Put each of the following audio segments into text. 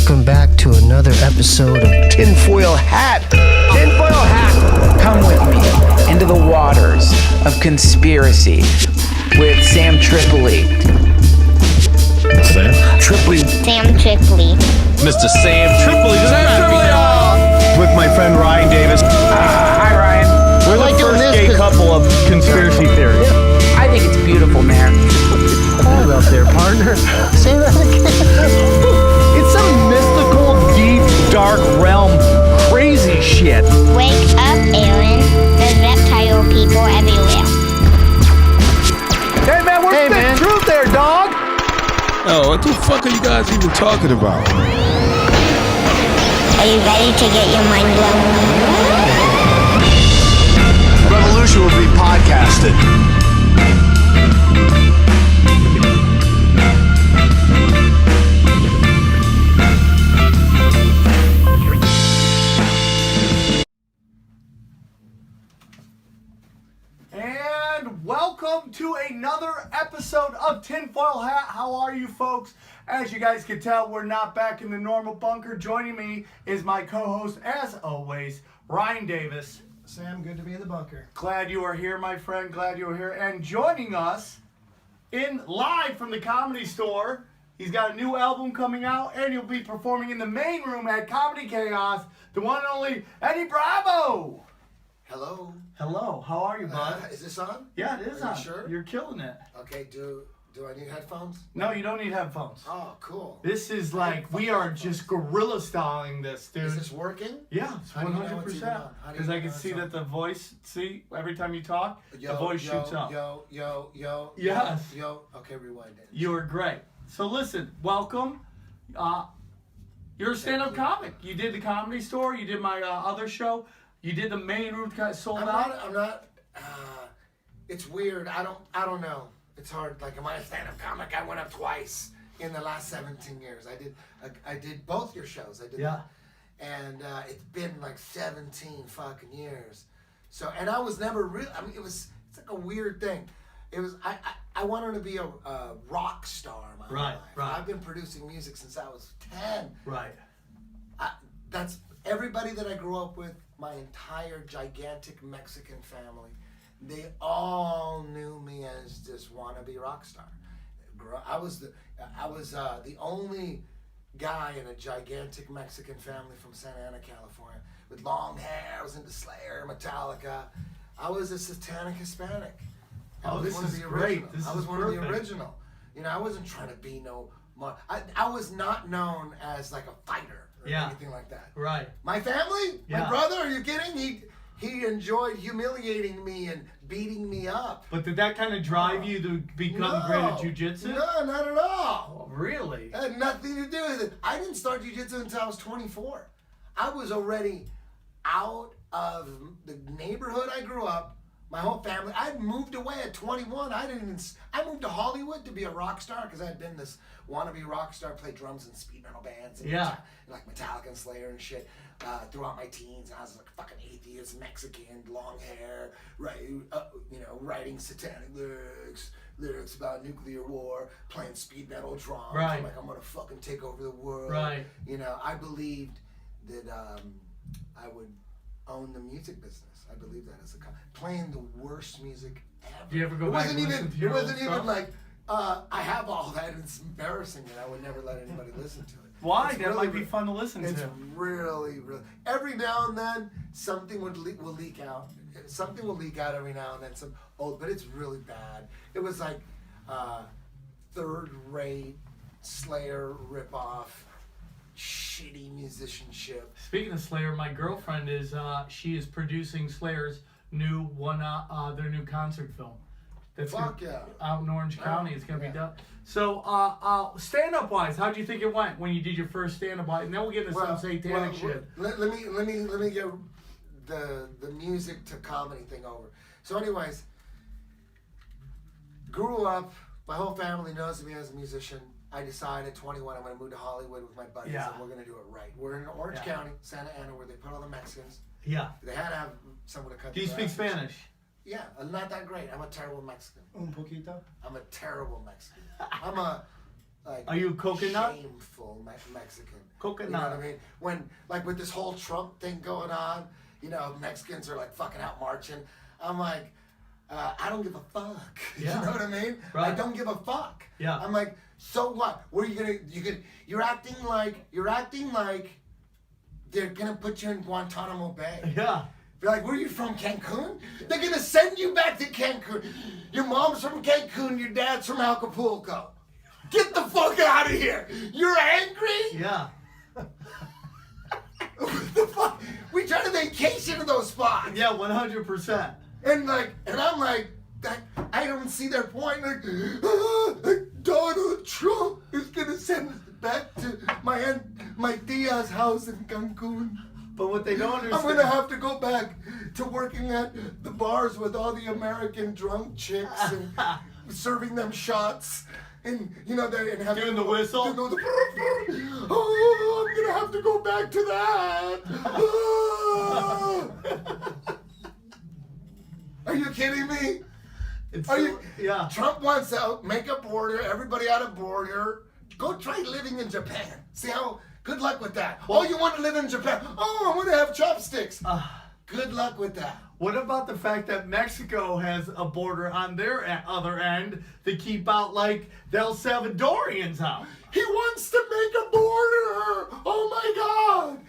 welcome back to another episode of Tinfoil Hat. Tinfoil Hat, come with me into the waters of conspiracy with Sam Tripoli. Sam Tripoli. Sam Tripoli. Mr. Sam Tripoli. With my friend Ryan Davis. Hi, Ryan. We're like the doing first this gay couple of conspiracy theories. I think it's beautiful, man. Hold up there, partner. Say that again. It's some mystical, deep, dark realm crazy shit. Wake up, Aaron. There's reptile people everywhere. Hey man, what's the truth there, dog? Oh, what the fuck are you guys even talking about? Are you ready to get your mind blown? Revolution will be podcasted. And welcome to another episode of Tinfoil Hat. How are you folks? As you guys can tell, we're not back in the normal bunker. Joining me is my co-host, as always, Ryan Davis. Sam, good to be in the bunker. Glad you are here, my friend. Glad you are here. And joining us live from the Comedy Store, he's got a new album coming out, and he'll be performing in the main room at Comedy Chaos, the one and only Eddie Bravo. Hello. Hello, how are you, bud? Is this on? Yeah, it is Are on. you sure? You're killing it. Okay. Do I need headphones? No, you don't need headphones. Oh, cool. This is like, we are just guerrilla styling this, dude. Is this working? Yeah, it's How do you know it's even 100%. on? How do you Because I know can it's see on? that the voice, every time you talk, the voice shoots up. Yo. Yes. Yo. Okay, rewind it. You are great. So listen, welcome. You're a stand-up comic. You did the Comedy Store. You did my other show. You did the main room, sold out. I'm not. It's weird. I don't know. It's hard. Like, am I a stand-up comic? I went up twice in the last 17 years. I did both your shows. I did. Yeah. And it's been like 17 fucking years. So, and I was never real. I mean, it's like a weird thing. It was. I wanted to be a rock star in my life. Right. I've been producing music since I was 10. Right. That's everybody that I grew up with. My entire gigantic Mexican family, they all knew me as this wannabe rock star. I was the only guy in a gigantic Mexican family from Santa Ana, California, with long hair. I was into Slayer, Metallica. I was a satanic Hispanic. Oh, this is great. This I is was one perfect. of the original. You know, I wasn't trying to be I was not known as like a fighter or anything like that. Right. My family, Yeah. my brother, are you kidding? He enjoyed humiliating me and beating me up. But did that kind of drive you to become great at jiu-jitsu? No, not at all. Oh, really? It had nothing to do with it. I didn't start jiu-jitsu until I was 24. I was already out of the neighborhood I grew up. My whole family. I moved away at 21. I moved to Hollywood to be a rock star because I had been this wannabe rock star, played drums in speed metal bands, and like Metallica and Slayer and shit throughout my teens. And I was like fucking atheist, Mexican, long hair, right? Writing satanic lyrics about nuclear war, playing speed metal drums. Right. I'm like, I'm gonna fucking take over the world. Right. You know, I believed that I would own the music business. I believe that as playing the worst music ever. Do you ever go back and listen to your It wasn't old even stuff? like I have all that. And it's embarrassing that I would never let anybody listen to it. Why? It's That really, might be fun to listen it's to. really. Every now and then something will leak out. Something will leak out every now and then. But it's really bad. It was like third-rate Slayer ripoff. Shitty musicianship. Speaking of Slayer, my girlfriend she is producing Slayer's new their new concert film. That's Fuck yeah. Out in Orange County, it's gonna be done. So, stand-up wise, how do you think it went when you did your first stand-up? And then we'll get into some satanic shit. Let me get the music to comedy thing over. So, anyways, grew up. My whole family knows me as a musician. I decided at 21 I'm going to move to Hollywood with my buddies and we're going to do it right. We're in Orange County, Santa Ana, where they put all the Mexicans. Yeah. They had to have someone to cut Do you speak Spanish? Yeah, not that great. I'm a terrible Mexican. Un poquito. I'm a terrible Mexican. I'm a like. Are you a coconut? Shameful Mexican. Coconut. You know what I mean? When like with this whole Trump thing going on, you know, Mexicans are like fucking out marching. I'm like, I don't give a fuck. Yeah. You know what I mean? Right. I don't give a fuck. Yeah. I'm like, so what? Where are you gonna? You're acting like they're gonna put you in Guantanamo Bay. Yeah. Be like, where are you from, Cancun? They're gonna send you back to Cancun. Your mom's from Cancun, your dad's from Acapulco. Get the fuck out of here. You're angry? Yeah. What the fuck? We try to vacation in those spots. Yeah, 100%. And I'm like, I don't see their point. Like, Donald Trump is gonna send us back to my tia's house in Cancun. But what they don't I'm understand... gonna have to go back to working at the bars with all the American drunk chicks and serving them shots. And you know they're having Doing the whistle? Oh, I'm gonna have to go back to that. Are you kidding me? Yeah. Trump wants to make a border, everybody out of border. Go try living in Japan. See how? Good luck with that. Oh, you want to live in Japan? Oh, I want to have chopsticks. Good luck with that. What about the fact that Mexico has a border on their other end to keep out like the El Salvadorians out? He wants to make a border. Oh my God.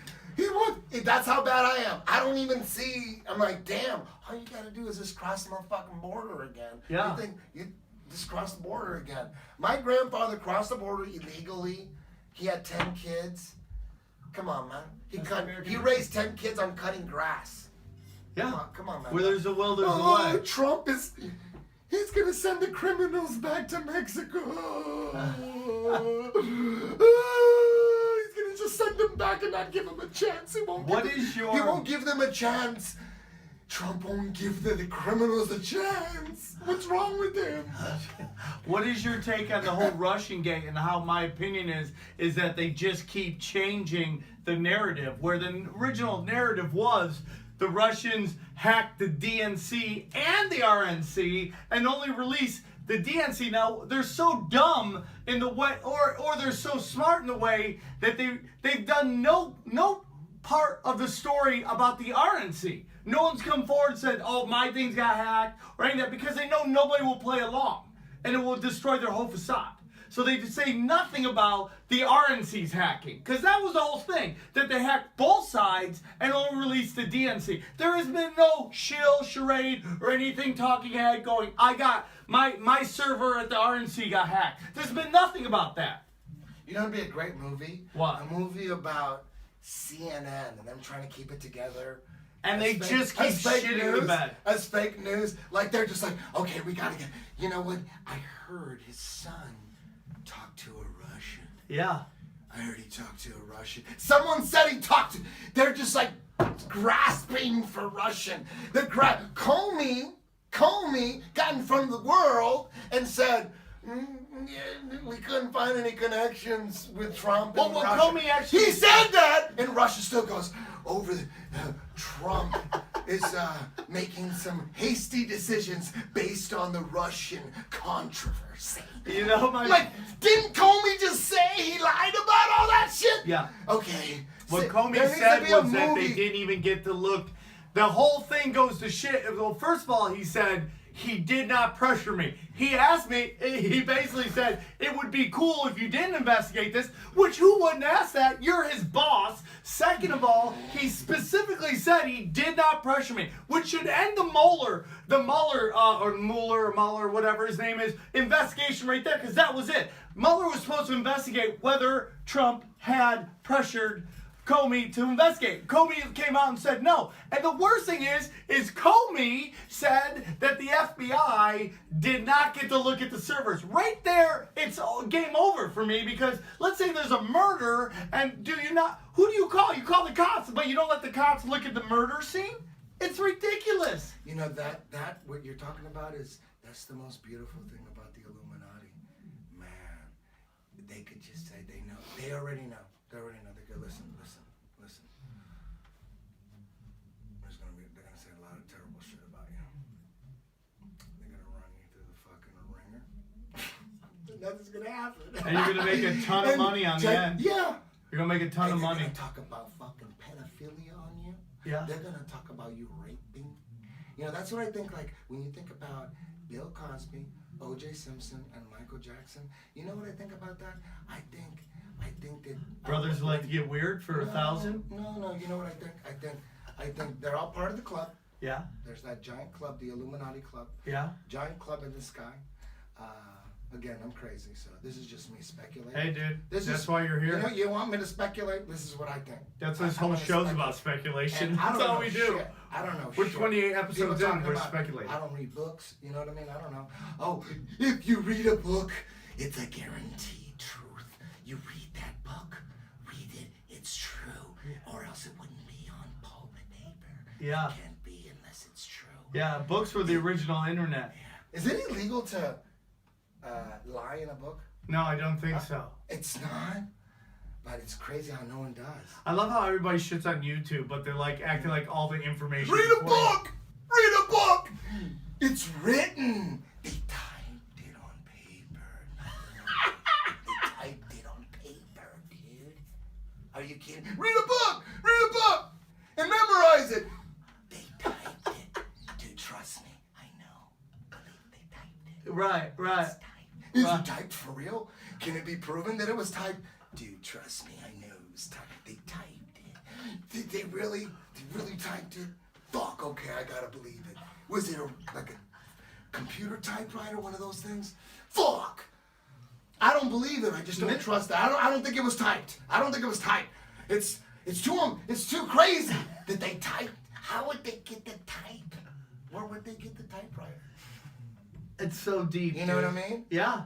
That's how bad I am. I don't even see. I'm like, damn. All you gotta do is just cross the motherfucking border again. Yeah. You think you just cross the border again? My grandfather crossed the border illegally. He had 10 kids. Come on, man. He raised 10 kids on cutting grass. Yeah. Come on, man. Where there's a will, there's a way. Trump he's gonna send the criminals back to Mexico. He's gonna just send them back and not give them a chance. He won't give them a chance. Trump won't give the criminals a chance. What's wrong with him? What is your take on the whole Russian gate and how my opinion is that they just keep changing the narrative, where the original narrative was the Russians hacked the DNC and the RNC and only released the DNC. Now, they're so dumb in the way, or they're so smart in the way that they've done no part of the story about the RNC. No one's come forward and said, oh, my things got hacked or anything like that, because they know nobody will play along and it will destroy their whole facade. So they just say nothing about the RNC's hacking, because that was the whole thing, that they hacked both sides and only released the DNC. There has been no charade or anything talking ahead going, I got my server at the RNC got hacked. There's been nothing about that. You know, it'd be a great movie. What? A movie about CNN and them trying to keep it together. And they just keep shitting the bed. As fake news. Like, they're just like, okay, we gotta get... You know what? I heard his son talk to a Russian. Yeah. I heard he talked to a Russian. Someone said he talked to... They're just like grasping for Russian. Comey got in front of the world and said... we couldn't find any connections with Trump and Russia. Comey actually... He said that! And Russia still goes, Trump is making some hasty decisions based on the Russian controversy. You know, didn't Comey just say he lied about all that shit? Yeah. Okay. What Comey said was that they didn't even get to look. The whole thing goes to shit. Well, first of all, he said he did not pressure me. He asked me, he basically said, it would be cool if you didn't investigate this, which who wouldn't ask that? You're his boss. Second of all, he specifically said he did not pressure me, which should end the Mueller, whatever his name is, investigation right there, because that was it. Mueller was supposed to investigate whether Trump had pressured Comey to investigate. Comey came out and said no. And the worst thing is Comey said that the FBI did not get to look at the servers. Right there, it's game over for me, because let's say there's a murder, and who do you call? You call the cops, but you don't let the cops look at the murder scene? It's ridiculous. You know, that what you're talking about that's the most beautiful thing about the Illuminati. Man, they could just say they know. They already know. They already know. They go, listen. They're gonna say a lot of terrible shit about you. They're gonna run you through the fucking ringer. Nothing's gonna happen. And you're gonna make a ton of money on the end. Yeah. You're gonna make a ton of They're money. gonna talk about fucking pedophilia on you. Yeah. They're gonna talk about you raping. You know, that's what I think. Like when you think about Bill Cosby, O.J. Simpson, and Michael Jackson. You know what I think about that? I think that Brothers like to get weird for 1,000. No. You know what I think? I think they're all part of the club. Yeah. There's that giant club, the Illuminati club. Yeah. Giant club in the sky. Again, I'm crazy, so this is just me speculating. Hey, dude. That's why you're here. You know, you want me to speculate? This is what I think. That's what this whole show's about, speculation. And I That's don't all know we do. shit. I don't know We're shit. 28 episodes People in, talk we're about- speculating. I don't read books, you know what I mean? I don't know. Oh, if you read a book, it's a guaranteed truth. You read that book, read it, it's true. Or else it wouldn't be on pulpit paper. Yeah. It can't be unless it's true. Yeah, books were the original internet. Is it illegal to lie in a book? No, I don't think so. It's not, but it's crazy how no one does. I love how everybody shits on YouTube, but they're like acting like all the information. Read a book! Read a book! It's written. They typed it on paper. They typed it on paper, dude. Are you kidding? Read a book! Read a book! And memorize it! They typed it. Dude, trust me. I know. Believe they typed it. Right. It's typed. Is it typed for real? Can it be proven that it was typed? Dude, trust me. I know it was typed. They typed it. Did they really typed it? Fuck, okay, I gotta believe it. Was it like a computer typewriter, one of those things? Fuck! I don't believe it. I just don't trust that. I don't think it was typed. I don't think it was typed. It's too crazy that they typed. How would they get the type? Where would they get the typewriter? It's so deep. You know what I mean? Yeah.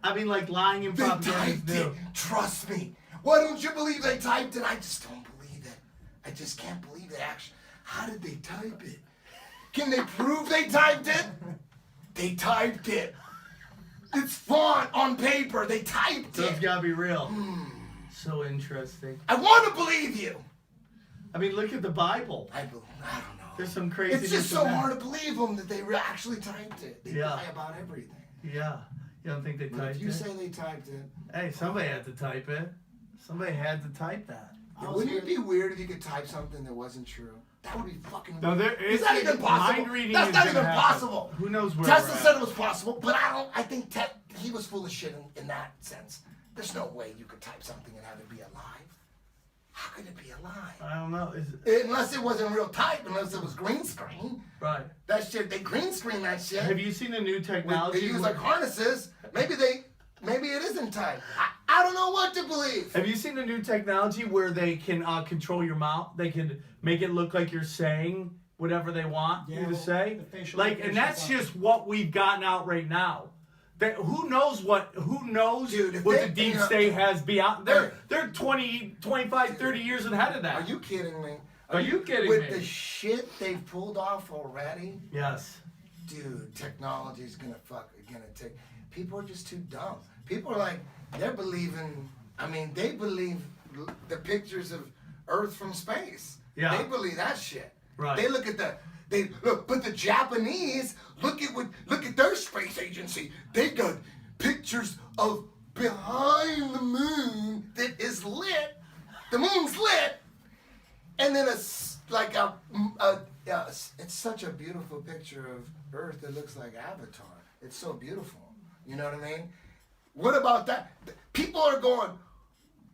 I mean, like lying in They propaganda is typed new. it. Trust me. Why don't you believe they typed it? I just don't believe it. I just can't believe it. Actually, how did they type it? Can they prove they typed it? They typed it. It's font on paper. They typed So it's it. gotta be real. So interesting. I want to believe you. I mean, look at the Bible. I don't know. There's some crazy. It's just so hard to believe them that they actually typed it. They Yeah. lie about everything. Yeah. You don't think they But typed if you it? say they typed it, Hey, somebody had to type it. Somebody had to type that. wouldn't it be weird if you could type something that wasn't true? That would be fucking No, weird. there is It's not even possible. mind reading That's is not gonna even happen. possible. Who knows where Tesla we're said at. it was possible, but I think he was full of shit in that sense. There's no way you could type something and have it be alive. How could it be alive? I don't know. Unless it wasn't real type, unless it was green screen. Right. That shit, they green screen that shit. Have you seen the new technology? They use like harnesses. Maybe it isn't type. I don't know what to believe. Have you seen the new technology where they can control your mouth? They can make it look like you're saying whatever they want you to say. the facial Like, and that's recognition just what we've gotten out right now. That who knows Dude, if what they- the deep you know- state has beyond. They're 20, 25, 30 years ahead of that. Are you kidding me? Are you kidding With me? the shit they've pulled off already, Yes. dude, technology's gonna take. People are just too dumb. People are like, they're believing. I mean, they believe the pictures of Earth from space. Yeah. They believe that shit. Right. They look at but the Japanese look at their space agency. They got pictures of behind the moon that is lit. The moon's lit, and then it's such a beautiful picture of Earth. It looks like Avatar. It's so beautiful. You know what I mean? What about that? People are going,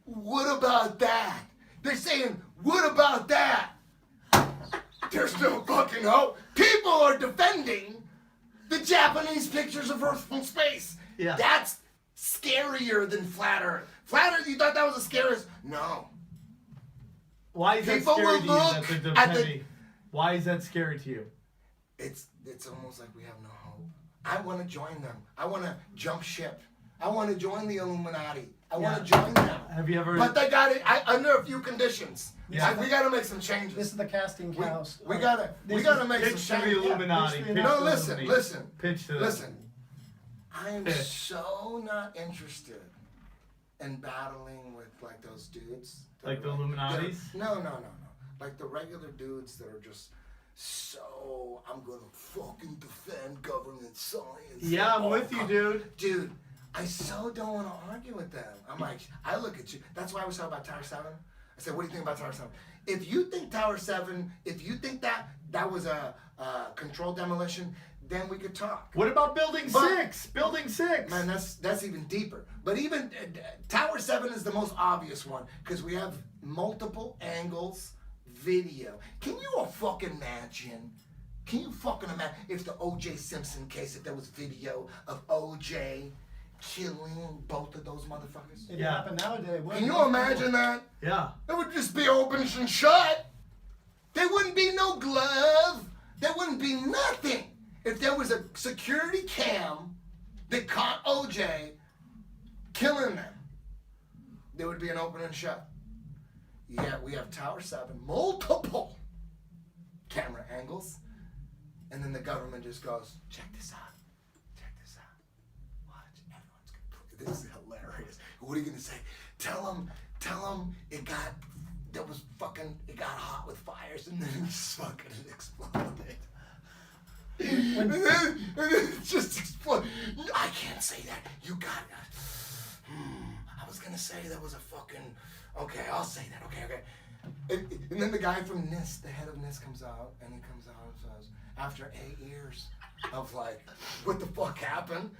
what about that? They're saying, what about that? There's no fucking hope. People are defending the Japanese pictures of Earth from space. Yeah. That's scarier than Flat Earth. Flat Earth, you thought that was the scariest? No. Why is that People scary will to you? That look they're at the- defending? Why is that scary to you? It's almost like we have no hope. I want to join them. I want to jump ship. I want to join the Illuminati. I want to join them. Have you ever? But they got it under a few conditions. Yeah. We got to make some changes. This is the casting couch. We gotta make Pitch some to the changes. Illuminati. Yeah, Pitch No, to listen. Pitch to them. Listen. I am so not interested in battling with like those dudes. that Like are the Illuminatis? No. Like the regular dudes that are just so I'm gonna fucking defend government science. Yeah, I'm with you, dude. Dude, I so don't want to argue with them. I'm like, I look at you. That's why I was talking about Tower 7. I said, what do you think about Tower 7? If you think Tower 7, if you think that was a controlled demolition, then we could talk. What about Building 6? Building 6. Man, that's even deeper. But even Tower 7 is the most obvious one because we have multiple angles, video. Can you fucking imagine? Can you fucking imagine if the O.J. Simpson case, if there was video of O.J. killing both of those motherfuckers? It happened nowadays. Can you imagine that? Yeah. It would just be open and shut. There wouldn't be no glove. There wouldn't be nothing. If there was a security cam that caught O.J. killing them, there would be an open and shut. Yeah, we have Tower 7, multiple camera angles, and then the government just goes, check this out. Check this out. Watch, everyone's gonna play. This is hilarious. What are you gonna say? Tell them it got hot with fires and then it just fucking exploded. And then it just exploded. I can't say that. You got it. I was gonna say there was a fucking. Okay, I'll say that. Okay. And then the guy from NIST, the head of NIST, comes out and says, after 8 years of like, what the fuck happened?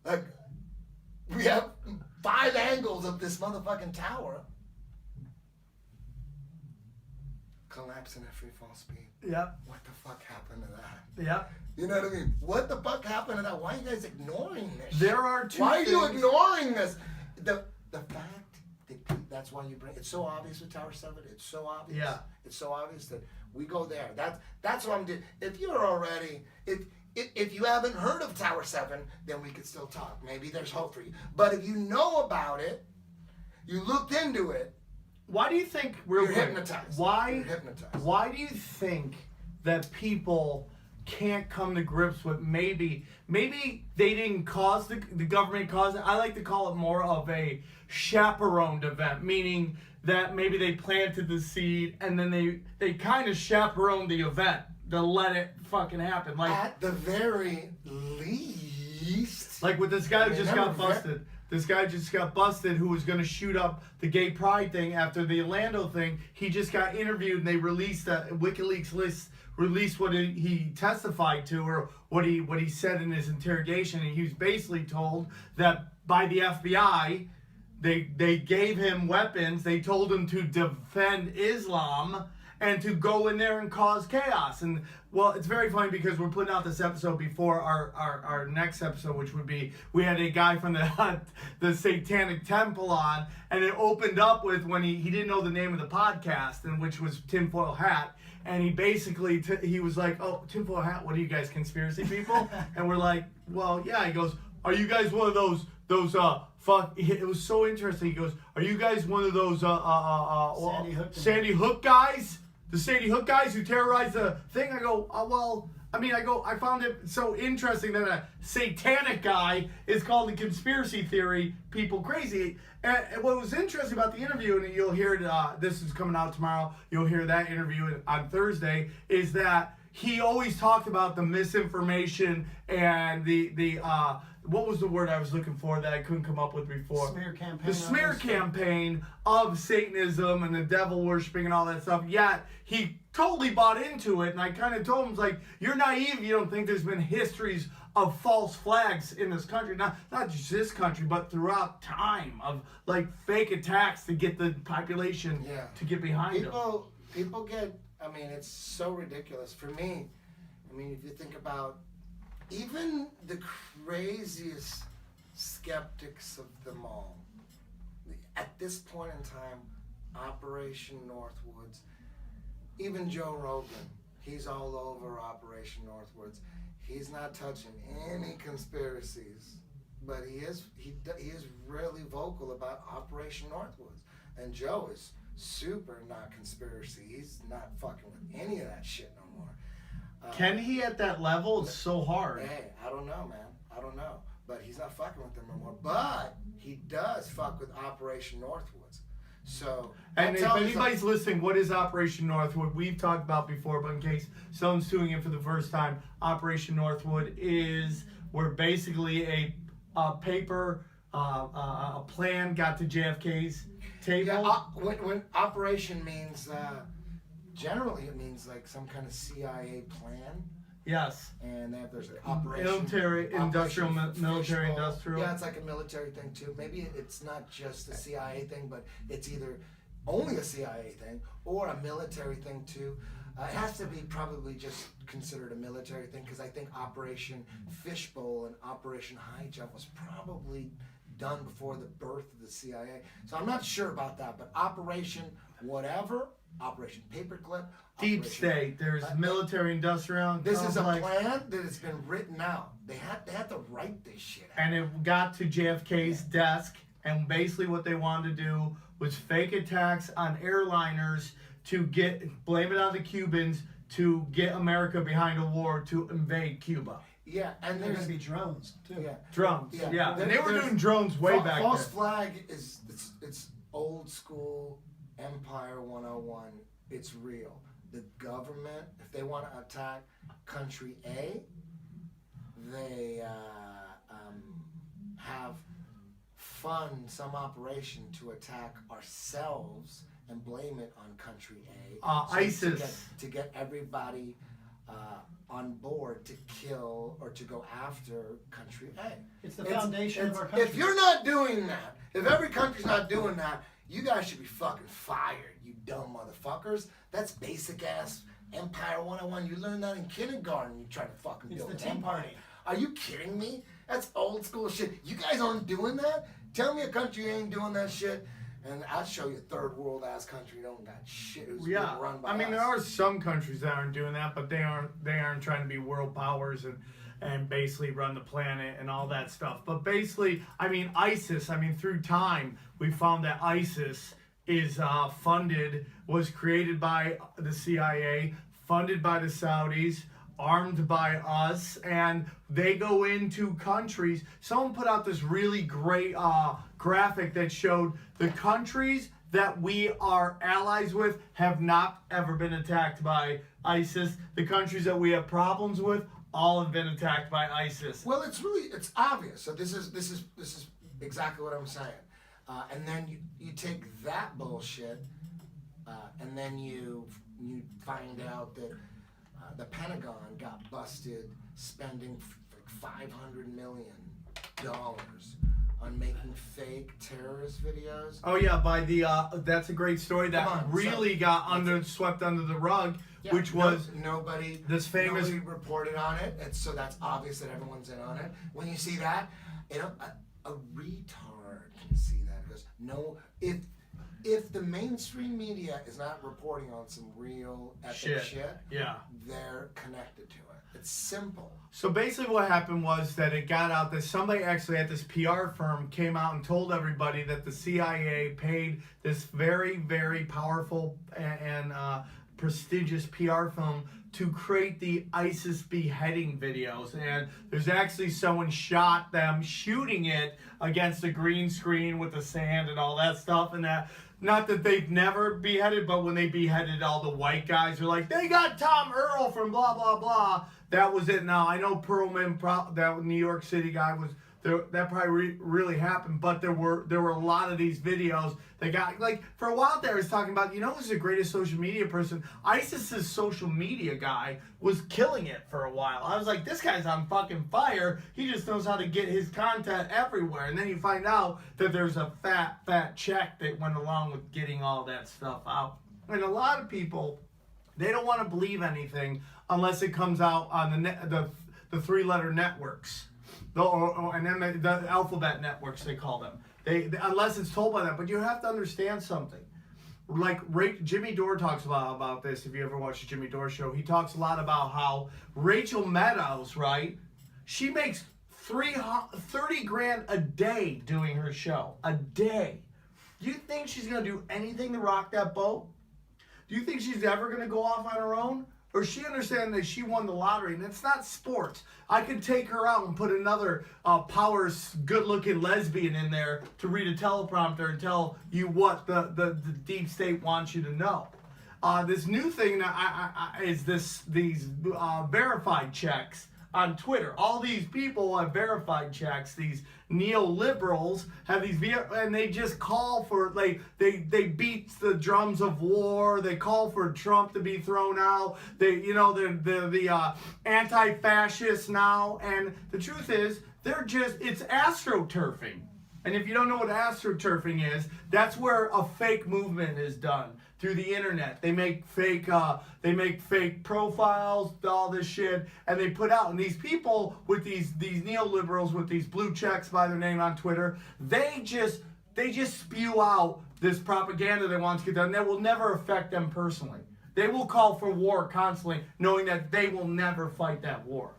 Like, we have 5 angles of this motherfucking tower collapsing at free fall speed. Yep. What the fuck happened to that? Yep. You know what I mean? What the fuck happened to that? Why are you guys ignoring this? There are two Why things. are you ignoring this? The fact that that's why you bring it's so obvious with Tower 7. It's so obvious. Yeah. It's so obvious that we go there. That's what I'm doing. If you're already if you haven't heard of Tower 7, then we could still talk. Maybe there's hope for you. But if you know about it, you looked into it. Why do you think You're hypnotized. You're hypnotized. Why do you think that people can't come to grips with maybe they didn't cause the government caused it? I like to call it more of a chaperoned event, meaning that maybe they planted the seed and then they kind of chaperoned the event to let it fucking happen. Like at the very least, like with this guy who just got busted. This guy just got busted who was going to shoot up the gay pride thing after the Orlando thing. He just got interviewed and they released WikiLeaks released what he testified to or what he said in his interrogation. And he was basically told that by the FBI, they gave him weapons. They told him to defend Islam and to go in there and cause chaos. And well, it's very funny because we're putting out this episode before our next episode, which would be, we had a guy from the Satanic Temple on, and it opened up with when he didn't know the name of the podcast, and which was Tinfoil Hat. And he basically, he was like, oh, Tinfoil Hat, what are you guys, conspiracy people? And we're like, well, yeah. He goes, are you guys one of those it was so interesting. He goes, are you guys one of those Sandy Hook guys? The Sandy Hook guys who terrorized the thing? I go, I found it so interesting that a satanic guy is called the conspiracy theory people crazy. And what was interesting about the interview, and you'll hear it, this is coming out tomorrow, you'll hear that interview on Thursday, is that he always talked about the misinformation and the what was the word I was looking for that I couldn't come up with before? Smear campaign. The smear campaign of Satanism and the devil worshiping and all that stuff. Yet he totally bought into it, and I kind of told him, like, you're naive. You don't think there's been histories of false flags in this country, not just this country, but throughout time of like fake attacks to get the population to get behind them. People get. I mean, it's so ridiculous for me. I mean, if you think about even the craziest skeptics of them all, at this point in time, Operation Northwoods, even Joe Rogan, he's all over Operation Northwoods. He's not touching any conspiracies, but he is really vocal about Operation Northwoods. And Joe is super not conspiracy. He's not fucking with any of that shit no more. Can he at that level? It's so hard. Hey, I don't know, man. I don't know. But he's not fucking with them no more. But he does fuck with Operation Northwoods. So, and if anybody's listening, what is Operation Northwood? We've talked about before, but in case someone's tuning in for the first time, Operation Northwood is where basically a paper a plan got to JFK's table. Yeah, when operation means, generally it means like some kind of CIA plan. Yes. And there's an operation. Military, industrial. Yeah, it's like a military thing too. Maybe it's not just a CIA thing, but it's either only a CIA thing or a military thing too. It has to be probably just considered a military thing because I think Operation Fishbowl and Operation High Jump was probably done before the birth of the CIA. So I'm not sure about that, but Operation whatever, Operation Paperclip, Deep State. There's military industrial. This is a plan that has been written out. They had to write this shit out. And it got to JFK's desk, and basically what they wanted to do was fake attacks on airliners to blame it on the Cubans to get America behind a war to invade Cuba. Yeah, and There's there's going to be drones, too. Yeah, drones. Yeah. Yeah, and they were There's- doing drones way back false then. flag is it's old school Empire 101. It's real. The government, if they want to attack country A, they have fund some operation to attack ourselves and blame it on country A. ISIS. To get everybody on board to kill or to go after country A. It's the foundation of our country. If you're not doing that, if every country's not doing that, you guys should be fucking fired, you dumb motherfuckers. That's basic ass Empire 101. You learned that in kindergarten. You try to fucking It's build the an Tea empire. Party. Are you kidding me? That's old school shit. You guys aren't doing that? Tell me a country ain't doing that shit, and I'll show you a third world ass country don't got shit. Who's Yeah, being run by I mean us. there are some countries that aren't doing that, but they aren't trying to be world powers and basically run the planet and all that stuff. But basically, I mean ISIS. I mean through time we found that ISIS is was created by the CIA, funded by the Saudis, armed by us, and they go into countries. Someone put out this really great graphic that showed the countries that we are allies with have not ever been attacked by ISIS. The countries that we have problems with all have been attacked by ISIS. Well, it's obvious. So this is exactly what I'm saying. And then you take that bullshit, and then you find out that the Pentagon got busted spending like $500 million on making fake terrorist videos. Oh yeah, by the that's a great story that Come on, really so- got swept under the rug, Yeah, which was nobody famous- reported on it, and so that's obvious that everyone's in on it. When you see that, a retard can see that. It goes, no, if the mainstream media is not reporting on some real epic shit, yeah. they're connected to it. It's simple. So basically what happened was that it got out that somebody actually at this PR firm came out and told everybody that the CIA paid this very, very powerful and prestigious PR firm to create the ISIS beheading videos. And there's actually someone shot them shooting it against a green screen with the sand and all that stuff. And that, not that they've never beheaded, but when they beheaded all the white guys, they're like, they got Tom Earl from blah, blah, blah. That was it. Now, I know Perlman, that New York City guy was there. That probably really happened, but there were a lot of these videos that got, like, for a while there, I was talking about, who's the greatest social media person? ISIS's social media guy was killing it for a while. I was like, this guy's on fucking fire. He just knows how to get his content everywhere. And then you find out that there's a fat check that went along with getting all that stuff out. And a lot of people, they don't want to believe anything unless it comes out on the three-letter networks, and then the alphabet networks they call them. They unless it's told by them. But you have to understand something. Like Jimmy Dore talks about this. If you ever watch the Jimmy Dore show, he talks a lot about how Rachel Maddow, right? She makes $30,000 a day doing her show. A day. Do you think she's gonna do anything to rock that boat? Do you think she's ever going to go off on her own? Or she understands that she won the lottery, and it's not sports. I could take her out and put another power, good-looking lesbian in there to read a teleprompter and tell you what the deep state wants you to know. This new thing that is these verified checks on Twitter. All these people have verified checks. These neoliberals have these, and they just call for, like, they beat the drums of war. They call for Trump to be thrown out. They're the anti-fascists now. And the truth is, it's astroturfing. And if you don't know what astroturfing is, that's where a fake movement is done through the internet. They make fake profiles, all this shit, and they put out. And these people with these neoliberals with these blue checks by their name on Twitter, they just spew out this propaganda they want to get done. That will never affect them personally. They will call for war constantly, knowing that they will never fight that war.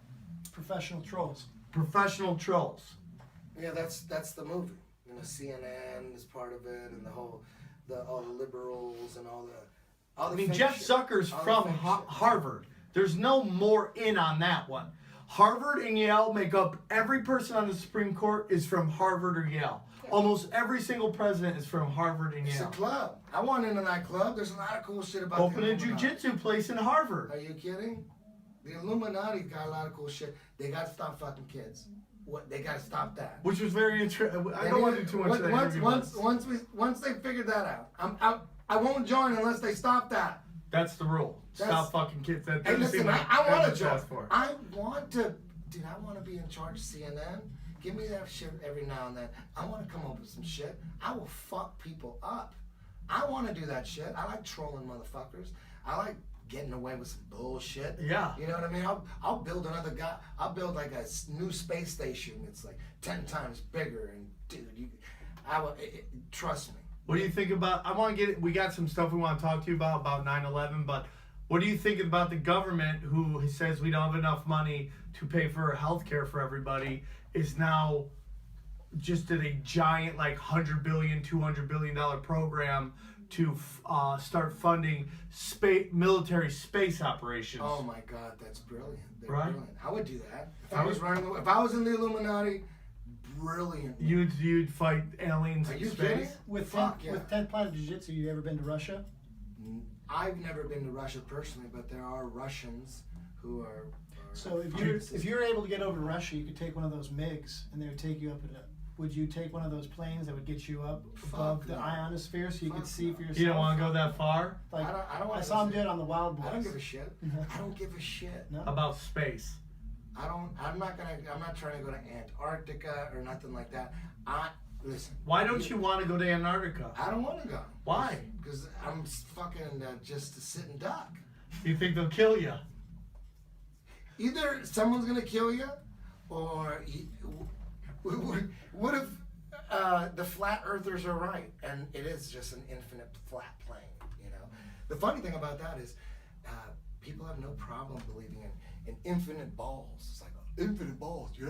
Professional trolls. Professional trolls. Yeah, that's the movie. You know, CNN is part of it, and all the liberals and all the. I mean, fake Jeff shit. Zucker's All the from fake shit. Harvard. There's no more in on that one. Harvard and Yale make up, every person on the Supreme Court is from Harvard or Yale. Almost every single president is from Harvard and It's a Yale. club. I want into that club. There's a lot of cool shit about Open the a Illuminati. jiu-jitsu place in Harvard. Are you kidding? The Illuminati got a lot of cool shit. They got to stop fucking kids. They got to stop that. Which was very interesting. I don't want to do too much of that interview, but Once they figured that out, I won't join unless they stop that. that's the rule. Stop fucking kids. That Hey, doesn't listen, seem like I want to that's join. what it's for. I want to be in charge of CNN. Give me that shit every now and then. I want to come up with some shit. I will fuck people up. I want to do that shit. I like trolling motherfuckers. I like getting away with some bullshit. Yeah. You know what I mean? I'll build another guy. I'll build like a new space station. It's like 10 times bigger. And dude, trust me. What do you think about, we got some stuff we want to talk to you about 9/11, but what do you think about the government who says we don't have enough money to pay for health care for everybody, is now just did a giant like $100 billion, $200 billion program to start funding military space operations? Oh my God, that's brilliant. They're Right? brilliant. I would do that. If I was in the Illuminati, brilliant. You'd fight aliens Are in you space? kidding? With Fuck yeah. 10th Planet Jiu-Jitsu, you ever been to Russia? I've never been to Russia personally, but there are Russians who are So if you're able to get over to Russia, you could take one of those MiGs, and they would take you up in a. Would you take one of those planes that would get you up above the no. ionosphere so you could Fuck see no. for yourself? You don't want to go that far Like, I don't wanna I saw him go do it on the Wild Boys. I don't give a shit. I don't give a shit. No? about space? I'm not trying to go to Antarctica or nothing like that. Listen. Why don't you want to go to Antarctica? I don't want to go. Why? Because I'm fucking just a sitting duck. You think they'll kill you? Either someone's gonna kill you, or what if the flat earthers are right and it is just an infinite flat plane? You know, the funny thing about that is people have no problem believing in infinite balls. It's like infinite balls, yeah.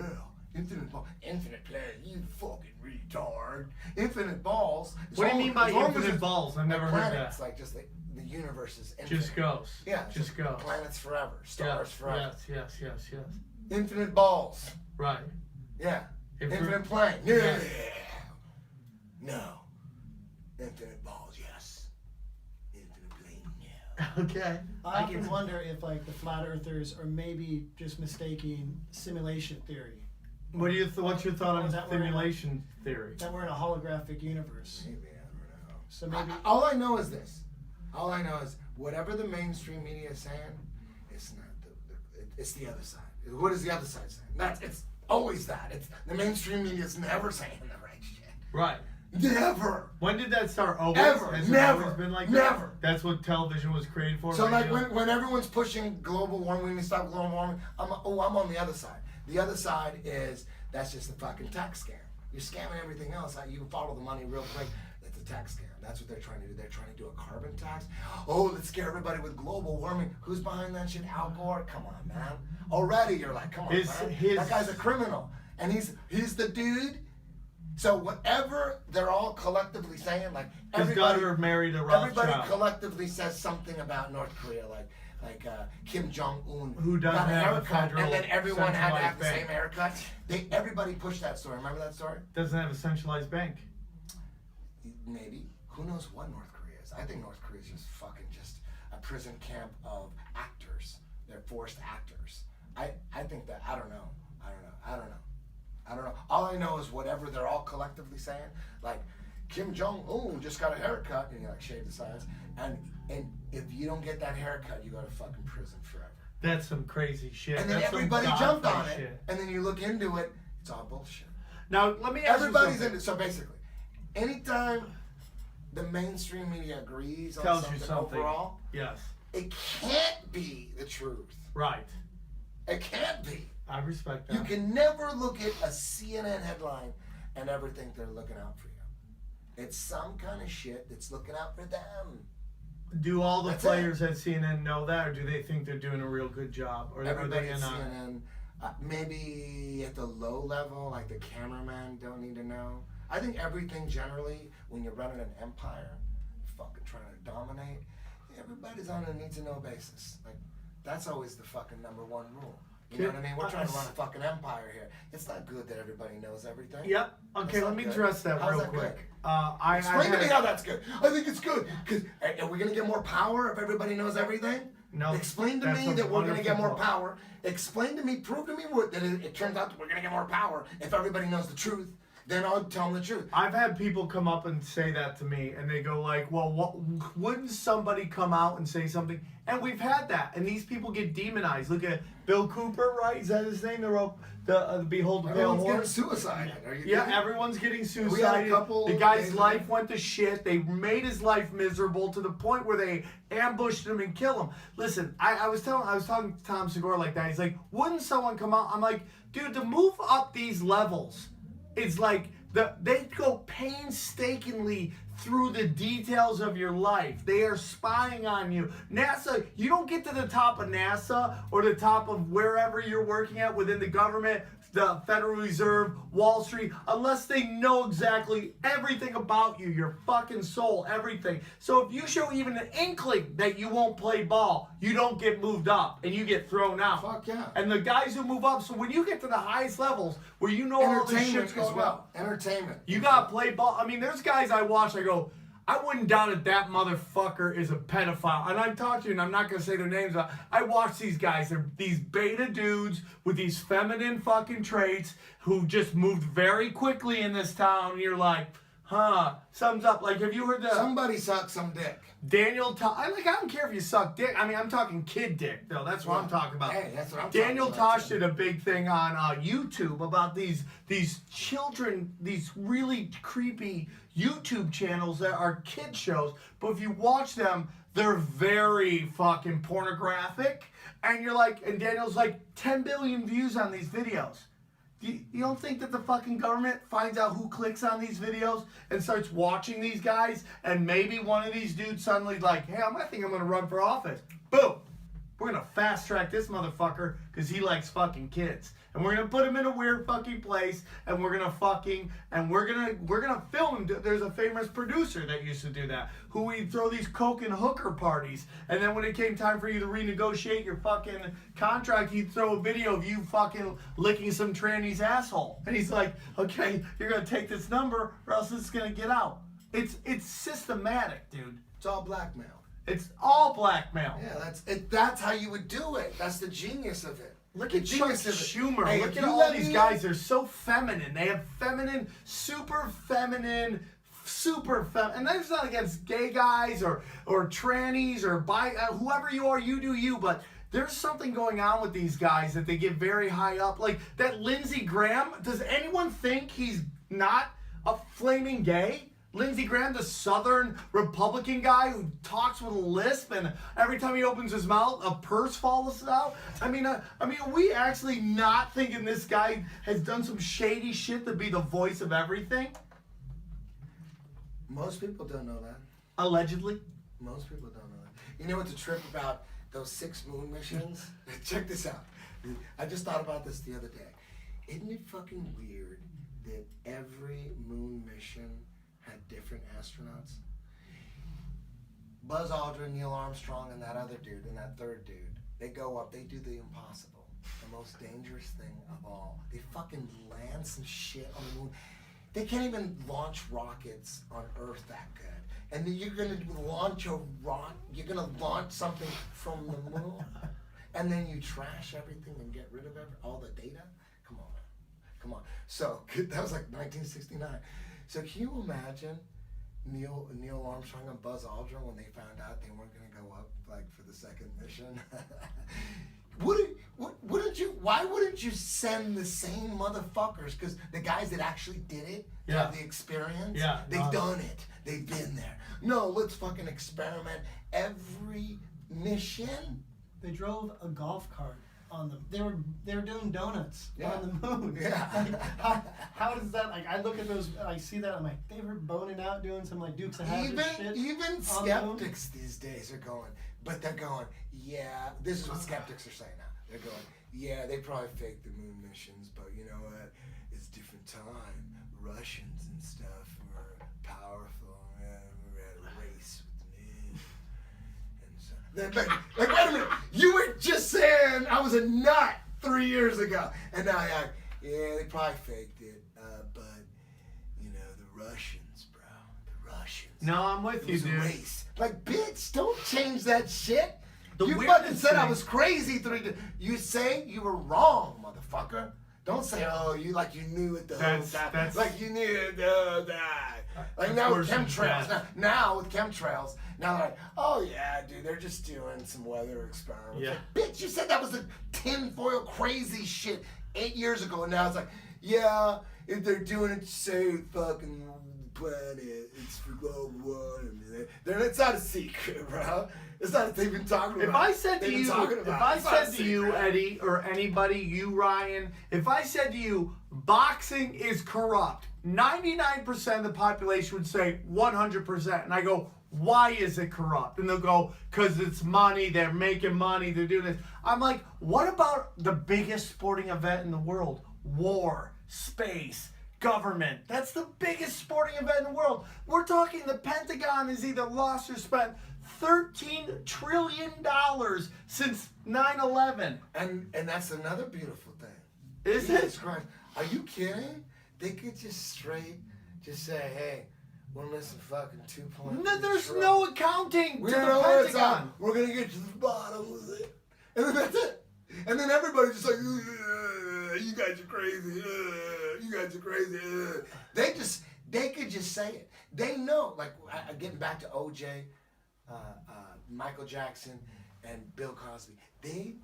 Infinite ball, infinite plane, you fucking retard. Infinite balls. What do you mean by infinite balls? I've never heard planets, that. like just the universe is infinite. Just goes. Yeah, Just goes. Planets forever, stars forever. Yes. Infinite balls. Right. Yeah. If Infinite we're- plane. Yeah. Yeah. No. Infinite balls, yes. Infinite plane, no. Okay. I often wonder if like the flat earthers are maybe just mistaking simulation theory. What's your thought on That we're in a- simulation theory? That we're in a holographic universe. Maybe, I don't know. So maybe All I know is this. All I know is whatever the mainstream media is saying, it's not it's the other side. What is the other side saying? It's always that. It's the mainstream media is never saying the right shit. Right. Never. When did that start? Always? Ever. Has it Never. always been like Never. that? That's what television was created for? So like radio? when everyone's pushing global warming, we stop global warming, I'm on the other side. The other side is that's just a fucking tax scam. You're scamming everything else. You follow the money real quick. That's a tax scam. That's what they're trying to do. They're trying to do a carbon tax. Oh, let's scare everybody with global warming. Who's behind that shit? Al Gore? Come on, man. Already you're like, come on, man. That guy's a criminal. And he's the dude. So whatever they're all collectively saying, like his daughter married a Rothschild. everybody collectively says something about North Korea, like Kim Jong Un, Who doesn't got a have a haircut, federal and then everyone had to have centralized the same bank. haircut. Everybody pushed that story. Remember that story? Doesn't have a centralized bank. Maybe. Who knows what North Korea is? I think North Korea is just a prison camp of actors. They're forced actors. I think that I don't know. All I know is whatever they're all collectively saying, like Kim Jong-un just got a haircut and he like shaved the sides, and if you don't get that haircut, you go to fucking prison forever. That's some crazy shit. And then That's some everybody jumped on godly it, shit. and then you look into it, it's all bullshit. Now let me ask Everybody's you something. into. So basically, anytime the mainstream media agrees on Tells something, you something. overall, Yes. it can't be the truth. Right. It can't be. I respect that. You can never look at a CNN headline and ever think they're looking out for you. It's some kind of shit that's looking out for them. Do all the That's players at CNN know that, or do they think they're doing a real good job? Or are Everybody they at in on it? CNN, maybe at the low level, like the cameraman don't need to know. I think everything generally, when you're running an empire, fucking trying to dominate, everybody's on a need-to-know basis. Like, that's always the fucking number one rule. You know what I mean? We're trying to run a fucking empire here. It's not good that everybody knows everything. Yep. Okay, That's let not me good. address that How's real that quick. good? Explain to me how that's good. I think it's good. Because are we going to get more power if everybody knows everything? No. Explain to That's me a that we're going to get more wonderful power. Explain to me, prove to me that it turns out that we're going to get more power if everybody knows the truth. Then I'll tell them the truth. I've had people come up and say that to me, and they go like, well, wouldn't somebody come out and say something? And we've had that, and these people get demonized. Look at Bill Cooper, right? Is that his name? The Behold the Pale Everyone's getting Horse? suicided. Are you Yeah, kidding? everyone's getting We had a suicided. couple The guy's days life ago. went to shit. They made his life miserable to the point where they ambushed him and kill him. Listen, I was talking to Tom Segura like that. He's like, wouldn't someone come out? I'm like, dude, to move up these levels, it's like they go painstakingly through the details of your life. They are spying on you. NASA, you don't get to the top of NASA or the top of wherever you're working at within the government, the Federal Reserve, Wall Street, unless they know exactly everything about you, your fucking soul, everything. So if you show even an inkling that you won't play ball, you don't get moved up and you get thrown out. Fuck yeah. And the guys who move up, so when you get to the highest levels where you know all this Entertainment shit's going as well. Entertainment. you gotta play ball. I mean, there's guys I watch, I go, I wouldn't doubt that that motherfucker is a pedophile. And I'm talking to you, and I'm not gonna say their names. I watch these guys. They're these beta dudes with these feminine fucking traits who just moved very quickly in this town. And you're like, huh, sums up. Like, have you heard the Somebody suck some dick. Daniel Tosh? I don't care if you suck dick. I mean, I'm talking kid dick, though. That's what I'm talking about. Hey, that's what I'm Daniel talking about, Tosh too. did a big thing on YouTube about these children, these really creepy YouTube channels that are kid shows. But if you watch them, they're very fucking pornographic. And you're like, and Daniel's like, 10 billion views on these videos. You don't think that the fucking government finds out who clicks on these videos and starts watching these guys, and maybe one of these dudes suddenly like, hey, I think I'm gonna run for office. Boom! We're gonna fast track this motherfucker because he likes fucking kids. And we're gonna put him in a weird fucking place, and we're gonna film him. There's a famous producer that used to do that, who would throw these coke and hooker parties, and then when it came time for you to renegotiate your fucking contract, he'd throw a video of you fucking licking some tranny's asshole. And he's like, okay, you're gonna take this number or else it's gonna get out. It's systematic, dude. It's all blackmail. It's all blackmail. Yeah, that's how you would do it. That's the genius of it. Look The at Chuck genius of it. Schumer. Hey, Look if at you all let these me guys. in- They're so feminine. They have feminine, super feminine, and that's not against gay guys or trannies or whoever you are, you do you. But there's something going on with these guys that they get very high up. Like that Lindsey Graham. Does anyone think he's not a flaming gay? Lindsey Graham, the Southern Republican guy who talks with a lisp, and every time he opens his mouth, a purse falls out. I mean, are we actually not thinking this guy has done some shady shit to be the voice of everything? Most people don't know that. Allegedly. Most people don't know that. You know what's the trip about those 6 moon missions? Check this out. I just thought about this the other day. Isn't it fucking weird that every moon mission had different astronauts? Buzz Aldrin, Neil Armstrong, and that other dude, and that third dude, they go up, they do the impossible. The most dangerous thing of all. They fucking land some shit on the moon. They can't even launch rockets on Earth that good. And then you're gonna launch something from the moon. and then you trash everything and get rid of all the data. Come on, man. Come on. So that was like 1969. So can you imagine Neil Armstrong and Buzz Aldrin when they found out they weren't going to go up like for the second mission? Why wouldn't you send the same motherfuckers? Because the guys that actually did it have the experience. Yeah, they've done it. They've been there. No, let's fucking experiment every mission. They drove a golf cart on them. They were doing donuts on the moon. Yeah. Like, how does that, like, I look at those, I see that, I'm like, they were boning out doing some like Dukes of Hazzard shit. Even skeptics these days are going, but they're going, yeah, this is what skeptics are saying now. They're going, yeah, they probably faked the moon missions, but you know what? It's a different time. Russians and stuff were powerful, and we had a race with the moon. And so, like, wait a minute, you were just saying I was a nut 3 years ago, and now you're like, yeah, they probably faked it, but you know, the Russians, bro, the Russians. No, I'm with It you, was a dude. race. Like, bitch, don't change that shit. The You weirdest fucking said I thing- was crazy 3 days. You say you were wrong, motherfucker. Don't say, oh, you like you knew it the whole time. That's- Like you knew it the whole time. Like Of now with course you chemtrails. can. Now with chemtrails. Now they're like, oh yeah, dude, they're just doing some weather experiments. Yeah. Like, bitch, you said that was the tinfoil crazy shit 8 years ago, and now it's like, yeah, if they're doing it to save fucking planet, it's for global warming. It's not a secret, bro. It's not. They've been talking about. If I said to They've been you, talking if about I it. It's not a said to you, secret. Eddie, or anybody, you, Ryan, if I said to you, boxing is corrupt, 99% of the population would say 100%. And I go, why is it corrupt? And they'll go, because it's money, they're making money, they're doing this. I'm like, what about the biggest sporting event in the world? War, space, government. That's the biggest sporting event in the world. We're talking the Pentagon has either lost or spent $13 trillion since 9/11. And that's another beautiful thing. Is it? Jesus Christ. Are you kidding? They could just straight just say, hey, we're missing fucking 2 points. No, there's no accounting We to don't the know where it's Pentagon. at. We're gonna get to the bottom of it. And then that's it. And then everybody's just like, you guys are crazy. You guys are crazy. They could just say it. They know, like getting back to OJ, Michael Jackson, and Bill Cosby. They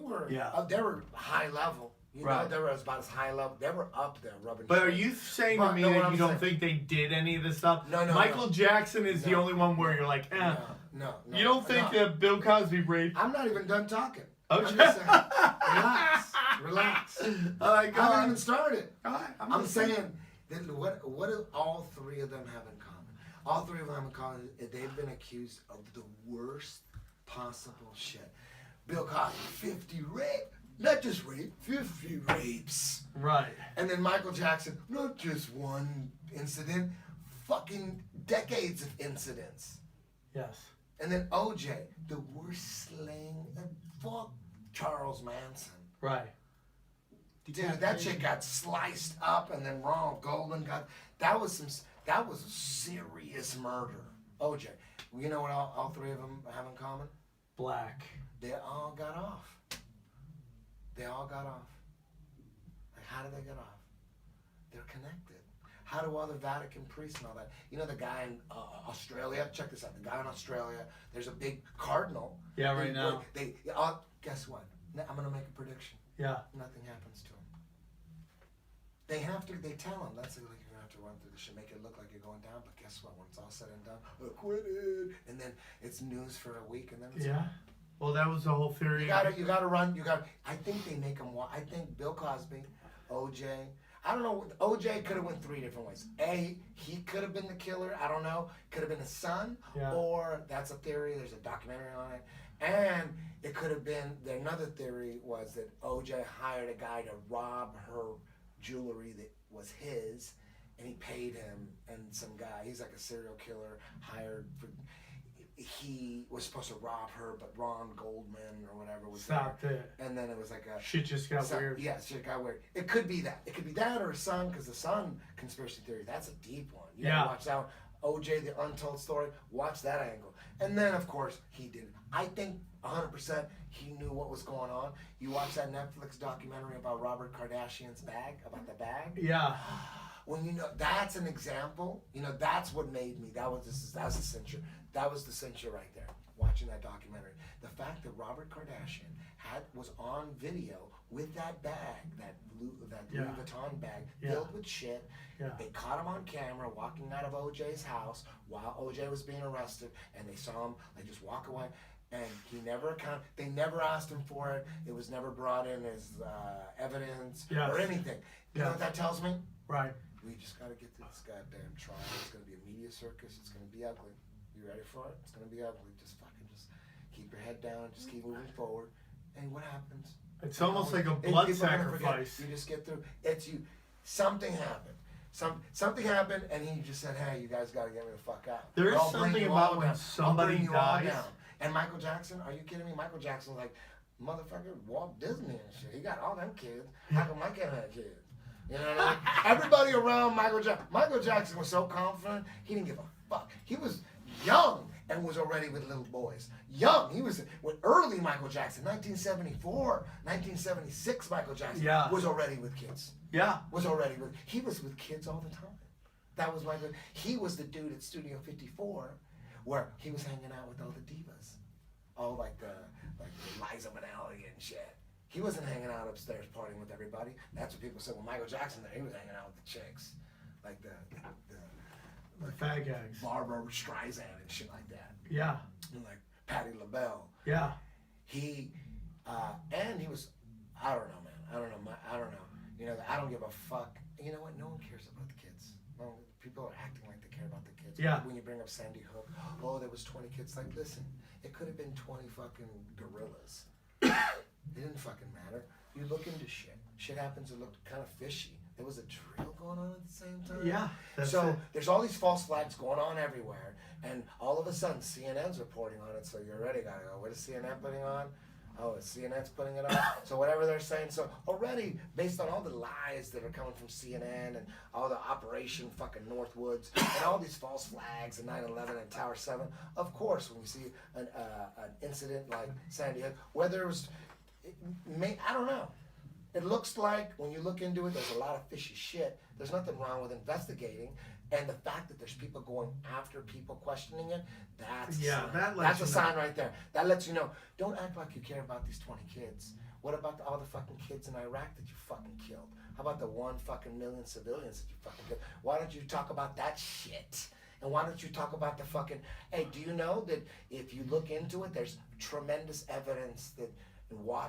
were they were high level. You know, Right. they were about as high level. They were up there rubbing. But are shoulders. you saying But to me no, what that I'm you don't saying- think they did any of this stuff? No, Michael Jackson is the No. only one where you're like, eh. No. You don't think that Bill Cosby raped? I'm not even done talking. Okay. I'm just saying, relax. All right, go I haven't on. even started. All right, I'm listening. saying that what do all 3 of them have in common? All 3 of them have in common is they've been accused of the worst possible shit. Bill Cosby, 50 rape, not just rape, 50 rapes. Right. And then Michael Jackson, not just one incident, fucking decades of incidents. Yes. And then OJ, the worst slaying, and fuck Charles Manson. Right. Dude, that shit got sliced up, and then Ronald Goldman got. That was a serious murder. OJ, you know what all 3 of them have in common? Black. They all got off. They all got off. Like, how did they get off? They're connected. How do all the Vatican priests and all that? You know the guy in Australia? Check this out. The guy in Australia, there's a big cardinal. Yeah, right now. Guess what? I'm going to make a prediction. Yeah. Nothing happens to him. They tell him, that's like, you're going to have to run through the shit, make it look like you're going down, but guess what? When it's all said and done, acquitted. And then it's news for a week, and then it's Yeah. Well, that was the whole theory. you gotta run. I think they make him. I think Bill Cosby, OJ. I don't know. OJ could have went 3 different ways. A, he could have been the killer. I don't know. Could have been his son, or that's a theory. There's a documentary on it, and it could have been. Another theory was that OJ hired a guy to rob her jewelry that was his, and he paid him. And some guy, he's like a serial killer, hired for. He was supposed to rob her, but Ron Goldman or whatever was Stopped there. it. And then it was like a Shit just got weird. Yeah, shit got weird. It could be that. It could be that or a son, because the son conspiracy theory, that's a deep one. You gotta watch that one. OJ, the untold story. Watch that angle. And then, of course, he did. I think 100% he knew what was going on. You watch that Netflix documentary about Robert Kardashian's bag, about the bag. Yeah. When you know, that's an example. You know, that's what made me. That was the censure. That was the censure right there. Watching that documentary, the fact that Robert Kardashian was on video with that bag, that Louis Vuitton bag filled with shit. Yeah. They caught him on camera walking out of OJ's house while OJ was being arrested, and they saw him like just walk away. And he never they never asked him for it. It was never brought in as evidence or anything. You know what that tells me? Right. We just got to get through this goddamn trial. It's going to be a media circus. It's going to be ugly. You ready for it? It's going to be ugly. Just keep your head down. Just keep moving forward. And what happens? It's almost like a blood sacrifice. You just get through. It's you. Something happened. Something happened, and he just said, "Hey, you guys got to get me the fuck out." There is I'll bring something you about all when down. somebody I'll bring you all dies. down. And Michael Jackson, are you kidding me? Michael Jackson was like, motherfucker, Walt Disney and shit. He got all them kids. How come I can't have kids? You know what I mean? Everybody around Michael Jackson. Michael Jackson was so confident, he didn't give a fuck. He was young and was already with little boys. Young. He was with early Michael Jackson, 1974, 1976 Michael Jackson was already with kids. Yeah. He was with kids all the time. That was Michael. He was the dude at Studio 54 where he was hanging out with all the divas. All like the Liza Minnelli and shit. He wasn't hanging out upstairs partying with everybody. That's what people said. Well, Michael Jackson there, he was hanging out with the chicks. Like the fag gags. Barbara Streisand and shit like that. Yeah. And like Patti LaBelle. Yeah. He was, I don't know, man. I don't know. You know, I don't give a fuck. You know what? No one cares about the kids. No, people are acting like they care about the kids. Yeah. When you bring up Sandy Hook, oh, there was 20 kids. Like, listen, it could have been 20 fucking gorillas. It didn't fucking matter. You look into shit. Shit happens that looked kind of fishy. There was a drill going on at the same time. Yeah. So there's all these false flags going on everywhere, and all of a sudden CNN's reporting on it. So you already gotta go. What is CNN putting on? Oh, CNN's putting it on. So whatever they're saying. So already, based on all the lies that are coming from CNN and all the Operation fucking Northwoods and all these false flags and 9/11 and Tower 7, of course, when you see an incident like Sandy Hook, whether it was, I don't know. It looks like when you look into it, there's a lot of fishy shit. There's nothing wrong with investigating, and the fact that there's people going after people questioning it, that's a sign. That's a sign right there. That lets you know. Don't act like you care about these 20 kids. What about all the fucking kids in Iraq that you fucking killed? How about the 1 fucking million civilians that you fucking killed? Why don't you talk about that shit? And why don't you talk about the fucking? Hey, do you know that if you look into it, there's tremendous evidence that.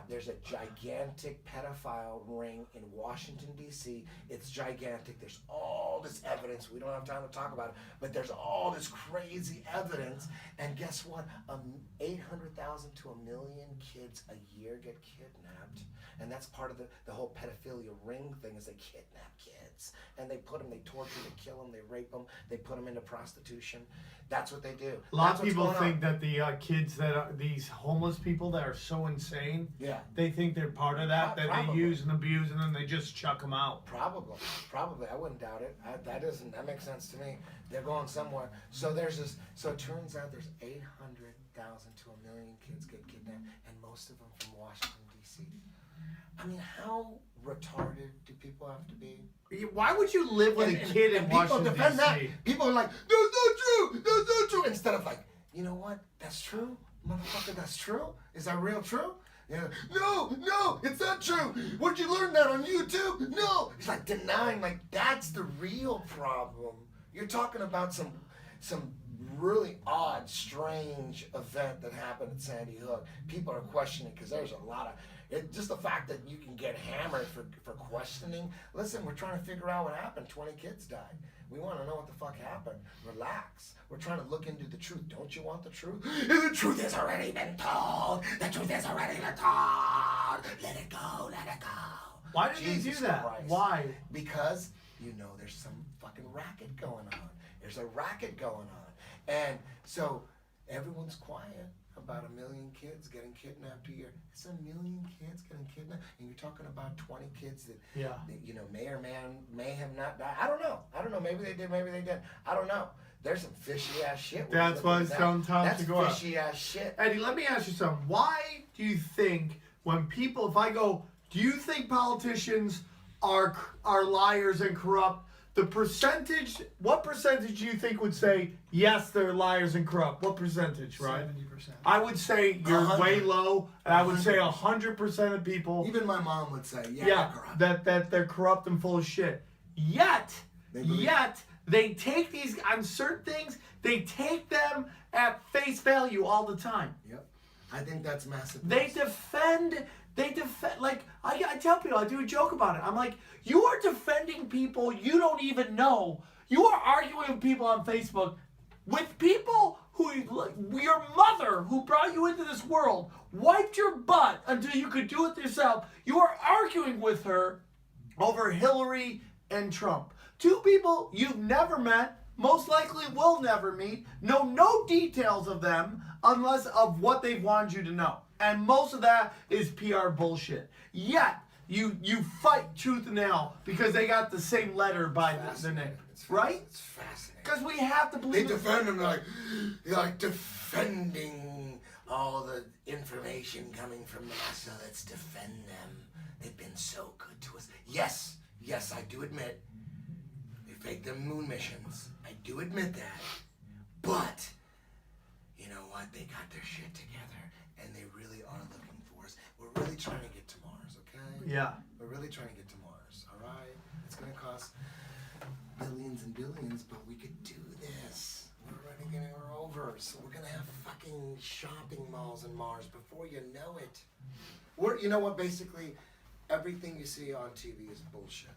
There's a gigantic pedophile ring in Washington, D.C. It's gigantic. There's all this evidence. We don't have time to talk about it, but there's all this crazy evidence. And guess what? 800,000 to 1 million kids a year get kidnapped. And that's part of the whole pedophilia ring thing is they kidnap kids. And they put them, they torture, they kill them, they rape them, they put them into prostitution. That's what they do. A lot of people think that the kids that are these homeless people that are so insane, they think they're part of that, that they use and abuse, and then they just chuck them out. Probably. I wouldn't doubt it. That makes sense to me. They're going somewhere. So it turns out there's 800,000 to 1 million kids get kidnapped, and most of them from Washington, D.C. I mean, how retarded do people have to be? Why would you live with a kid in Washington, D.C.? That. People are like, that's not true, that's not true. Instead of like, you know what, that's true? Motherfucker, that's true? Is that real true? Yeah. No, it's not true. Where'd you learn that on YouTube? No. It's like denying, like that's the real problem. You're talking about some really odd, strange event that happened at Sandy Hook. People are questioning because there's a lot of just the fact that you can get hammered for questioning. Listen, we're trying to figure out what happened. 20 kids died. We want to know what the fuck happened. Relax. We're trying to look into the truth. Don't you want the truth? The truth has already been told. The truth has already been told. Let it go. Let it go. Why did they do that? Christ. Why? Because you know there's some fucking racket going on. There's a racket going on. And so everyone's quiet. about 1 million kids getting kidnapped a year. It's 1 million kids getting kidnapped, and you're talking about 20 kids that, that may have not died. I don't know. Maybe they did. Maybe they didn't. I don't know. There's some fishy ass shit. That's why it's telling Tom to go out. That's fishy ass shit. Eddie, let me ask you something. Why do you think when people, if I go, do you think politicians are liars and corrupt? What percentage do you think would say, yes, they're liars and corrupt? What percentage, right? 70%. I would say you're 100. way low, and I would say 100% of people, Even my mom would say, they're corrupt. that they're corrupt and full of shit. Yet they take these, on certain things, they take them at face value all the time. Yep. I think that's massive. They defend, like, I tell people, I do a joke about it. I'm like, you are defending people you don't even know. You are arguing with people on Facebook, with people who, your mother who brought you into this world, wiped your butt until you could do it yourself. You are arguing with her over Hillary and Trump. Two people you've never met, most likely will never meet, know no details of them unless of what they've wanted you to know. And most of that is PR bullshit. Yet, you fight tooth and nail because they got the same letter by the name. Right? It's fascinating. Because we have to believe They defend them like defending all the information coming from NASA. Let's defend them. They've been so good to us. Yes, I do admit they faked them moon missions. I do admit that. But you know what? They got their shit together, and they really are looking for us. We're really trying to get to Mars, okay? Yeah. We're really trying to get to Mars, all right? It's going to cost billions and billions, but we could do this. We're already getting her over, so we're going to have fucking shopping malls in Mars before you know it. You know what? Basically, everything you see on TV is bullshit.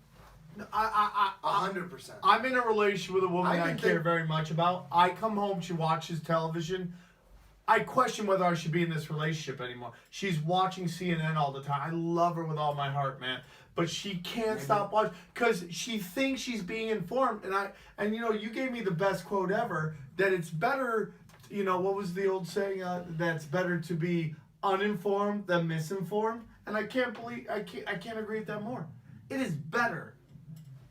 100%. I'm in a relationship with a woman I care very much about. I come home, she watches television. I question whether I should be in this relationship anymore. She's watching CNN all the time. I love her with all my heart, man. But she can't stop watching because she thinks she's being informed. And you know, you gave me the best quote ever, that it's better, you know, what was the old saying? That's better to be uninformed than misinformed. And I can't agree with that more. It is better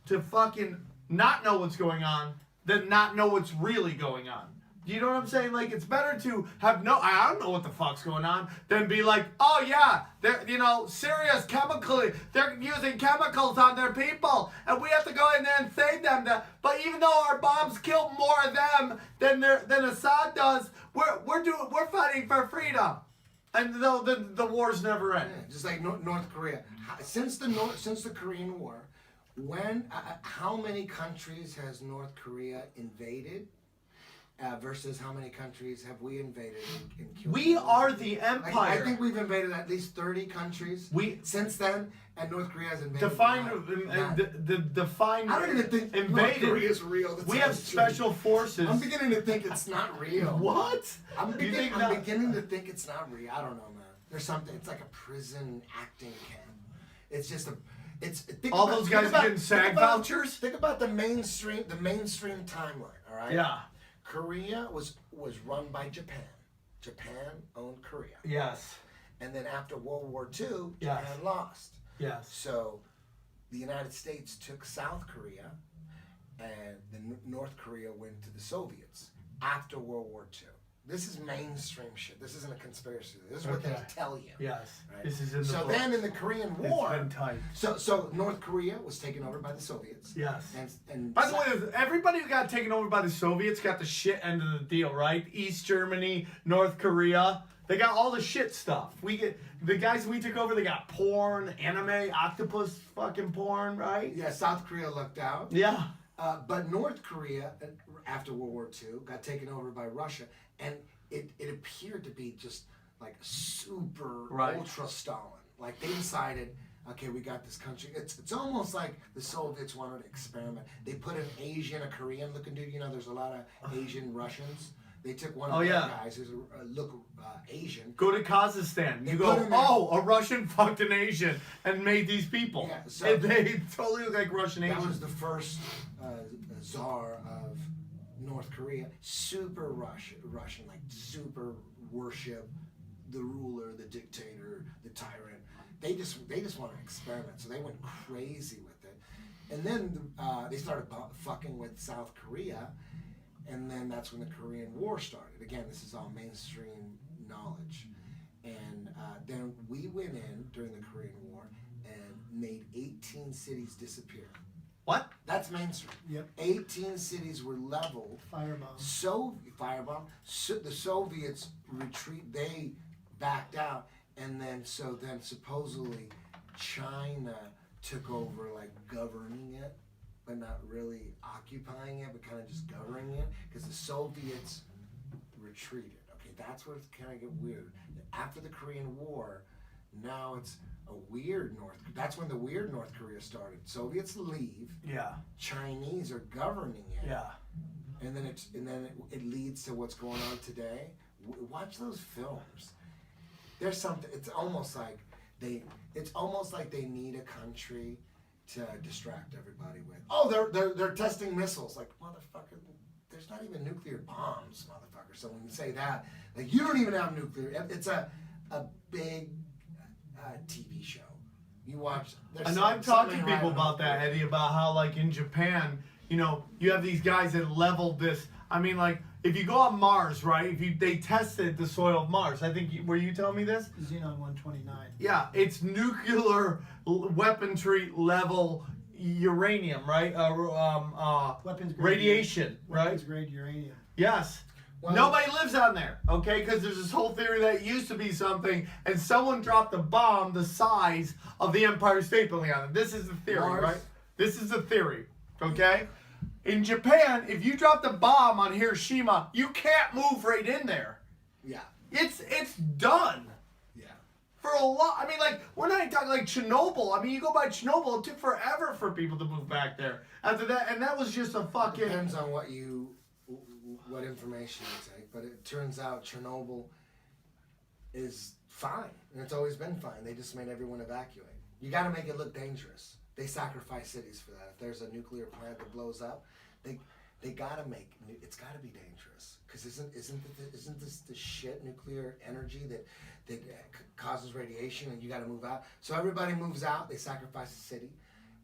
to fucking not know what's going on than not know what's really going on. You know what I'm saying? Like, it's better to have I don't know what the fuck's going on, than be like, oh yeah, they're, Syria's they're using chemicals on their people, and we have to go in there and save them. But even though our bombs kill more of them than Assad does, we're fighting for freedom. And though the wars never end. Yeah, just like North Korea. Since the Korean War, how many countries has North Korea invaded? Versus how many countries have we invaded and killed? We are the empire. I think we've invaded at least 30 countries since then, and North Korea has invaded. Define. I don't even think invaded. North Korea is real. We have special forces. I'm beginning to think it's not real. What? I'm beginning to think it's not real. I don't know, man. There's something. It's like a prison acting camp. It's just those guys are getting SAG vouchers. Think about the mainstream timeline. All right. Yeah. Korea was run by Japan. Japan owned Korea. Yes. And then after World War II, Japan lost. Yes. So the United States took South Korea, and then North Korea went to the Soviets after World War II. This is mainstream shit. This isn't a conspiracy. This is what they tell you. Yes. Right? This is in the So book. then in the Korean War, it's been tight. So North Korea was taken over by the Soviets. Yes. And by the way, everybody who got taken over by the Soviets got the shit end of the deal, right? East Germany, North Korea, they got all the shit stuff. The guys we took over, they got porn, anime, octopus fucking porn, right? Yeah, South Korea lucked out. Yeah. But North Korea, after World War II, got taken over by Russia, and it appeared to be just like super ultra Stalin. Like they decided, okay, we got this country. It's almost like the Soviets wanted to experiment. They put an Asian, a Korean looking dude. You know, there's a lot of Asian Russians. They took one of their guys who's Asian. Go to Kazakhstan. You go, a Russian fucked an Asian and made these people. Yeah, so they totally look like Russian Asians. That was the first czar of North Korea, super Russian, like super worship the ruler, the dictator, the tyrant. They just want to experiment, so they went crazy with it. And then they started fucking with South Korea, and then that's when the Korean War started. Again, this is all mainstream knowledge. And then we went in during the Korean War and made 18 cities disappear. What? That's mainstream. Yep. 18 cities were leveled. Firebomb. Firebomb. The Soviets they backed out, and then supposedly China took over, like governing it, but not really occupying it, but kind of just governing it, because the Soviets retreated. Okay, that's where it's kind of get weird. After the Korean War, now it's a weird that's when the weird North Korea started. Soviets leave. Yeah. Chinese are governing it. Yeah. And then it leads to what's going on today. Watch those films. There's something. It's almost like they need a country to distract everybody with. Oh, they're testing missiles. Like, motherfucker, there's not even nuclear bombs, motherfucker. So when you say that, like, you don't even have nuclear. It's a big TV show. You watch. I know I've talked to people about that, Eddie, about how, like, in Japan, you have these guys that leveled this. I mean, like, if you go on Mars, right? They tested the soil of Mars. I think, were you telling me this? Xenon 129. Yeah, it's nuclear weaponry level uranium, right? Weapons grade radiation, right? Weapons grade uranium. Yes. Well, nobody lives on there, okay? Because there's this whole theory that it used to be something, and someone dropped a bomb the size of the Empire State Building on it. This is the theory, Mars. right? This is the theory, okay? In Japan, if you dropped a bomb on Hiroshima, you can't move right in there. Yeah. It's done. Yeah. For a lot. I mean, like, we're not talking like Chernobyl. I mean, you go by Chernobyl, it took forever for people to move back there. After that, and that was just a fucking... Depends on what information you take, but it turns out Chernobyl is fine, and it's always been fine. They just made everyone evacuate. You got to make it look dangerous. They sacrifice cities for that. If there's a nuclear plant that blows up, they got to make it's got to be dangerous, because isn't this the shit, nuclear energy that causes radiation, and you got to move out. So everybody moves out. They sacrifice the city,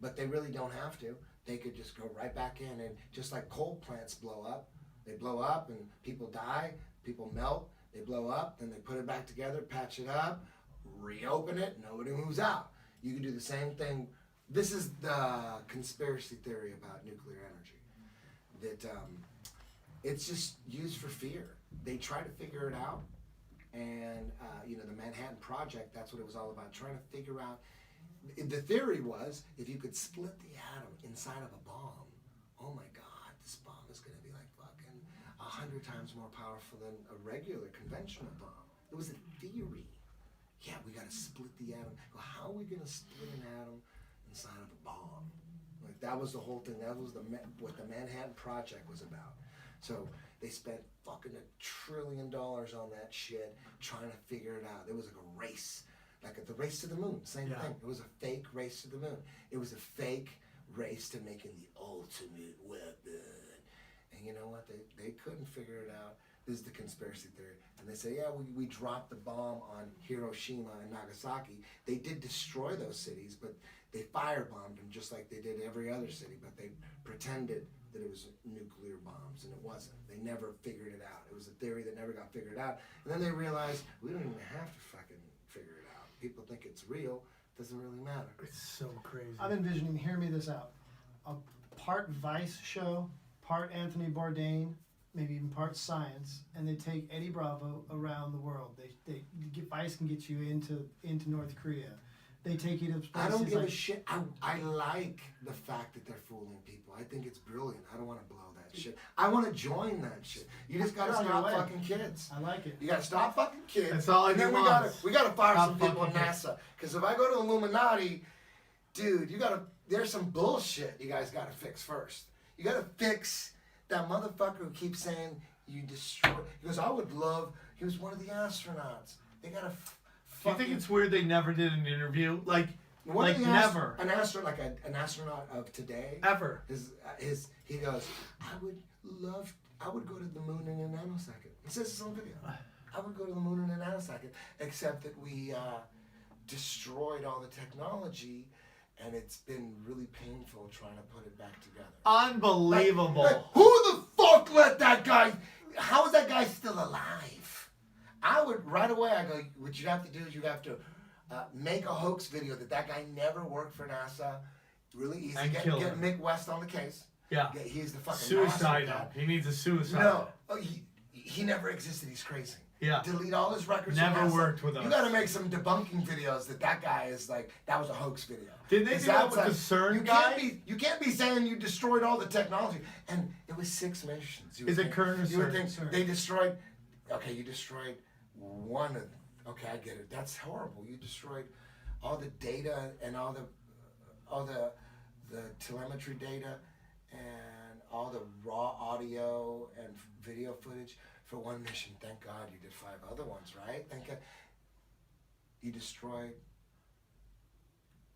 but they really don't have to. They could just go right back in, and just like coal plants blow up. They blow up and people die, people melt, they blow up, then they put it back together, patch it up, reopen it, nobody moves out. You can do the same thing. This is the conspiracy theory about nuclear energy. That it's just used for fear. They try to figure it out, and the Manhattan Project, that's what it was all about, trying to figure out. The theory was, if you could split the atom inside of a bomb, oh my God, this bomb is going to be like fucking 100 times more powerful than a regular conventional bomb. It was a theory. Yeah, we got to split the atom. Well, how are we going to split an atom inside of a bomb? Like, that was the whole thing. That was what the Manhattan Project was about. So they spent fucking $1 trillion on that shit trying to figure it out. It was like a race. Like the race to the moon, same thing. It was a fake race to the moon. It was a fake race to making the ultimate weapon. And you know what? They couldn't figure it out. This is the conspiracy theory. And they say, yeah, we dropped the bomb on Hiroshima and Nagasaki. They did destroy those cities, but they firebombed them just like they did every other city. But they pretended that it was nuclear bombs, and it wasn't. They never figured it out. It was a theory that never got figured out. And then they realized, we don't even have to fucking figure it out. People think it's real. It doesn't really matter. It's so crazy. I'm envisioning, hear me this out, a part Vice show, part Anthony Bourdain, maybe even part science, and they take Eddie Bravo around the world. Vice can get you into North Korea. They take you to places I don't give like, a shit. I like the fact that they're fooling people. I think it's brilliant. I don't want to blow that shit. I want to join that shit. You just gotta Get on your stop way. fucking kids. I like it. You gotta stop fucking kids. That's all and then he we wants. gotta fire Stop some people in fucking NASA. Because if I go to Illuminati, dude, there's some bullshit you guys gotta fix first. You gotta fix that motherfucker who keeps saying you destroy. He goes, he was one of the astronauts. They gotta Do you think it's weird they never did an interview? Like never. An astronaut, like an astronaut of today. Ever. He goes, I I would go to the moon in a nanosecond. It says this on video. I would go to the moon in a nanosecond, except that we destroyed all the technology, and it's been really painful trying to put it back together. Unbelievable. Like, who the fuck let that guy? How is that guy still alive? I would right away. I go. What you have to do is you have to make a hoax video that guy never worked for NASA. Really easy. And Get kill him. Mick West on the case. Yeah. He's the fucking Suicide master him. of that. He needs a suicide. No, he never existed. He's crazy. Yeah. Delete all his records. Never from NASA. worked with You us. got to make some debunking videos that guy is like that was a hoax video. Did they do that with the CERN you guy? You can't be saying you destroyed all the technology, and it was 6 missions. Is it CERN or You would CERN? think they destroyed. Okay, you destroyed one of. Okay, I get it. That's horrible. You destroyed all the data and all the telemetry data and all the raw audio and video footage for one mission. Thank God you did 5 other ones, right? Thank God. You destroyed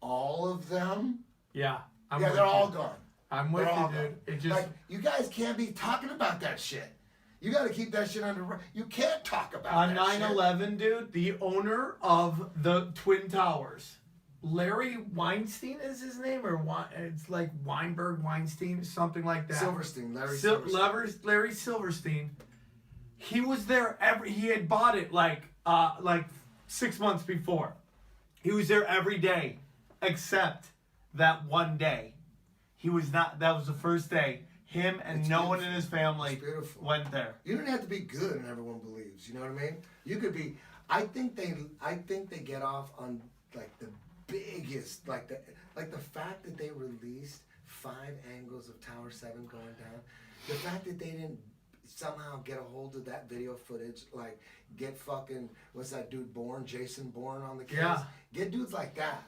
all of them? Yeah. Yeah, they're all gone. I'm with They're all you, gone. dude. It just Like, you guys can't be talking about that shit. You got to keep that shit under. You can't talk about on that shit. 9/11, dude. The owner of the Twin Towers, Larry Weinstein is his name, or it's like Weinberg, Weinstein, something like that. Silverstein, Larry Silverstein. Larry Silverstein. He was there he had bought it like 6 months before. He was there every day, except that one day. He was not. That was the first day. Him and It's no one beautiful. in his family It's beautiful. went there. You don't have to be good and everyone believes. You know what I mean? You could be. I think they get off on like the biggest, like the fact that they released 5 angles of Tower 7 going down. The fact that they didn't somehow get a hold of that video footage, like get fucking what's that dude Jason Bourne on the case. Yeah. Get dudes like that.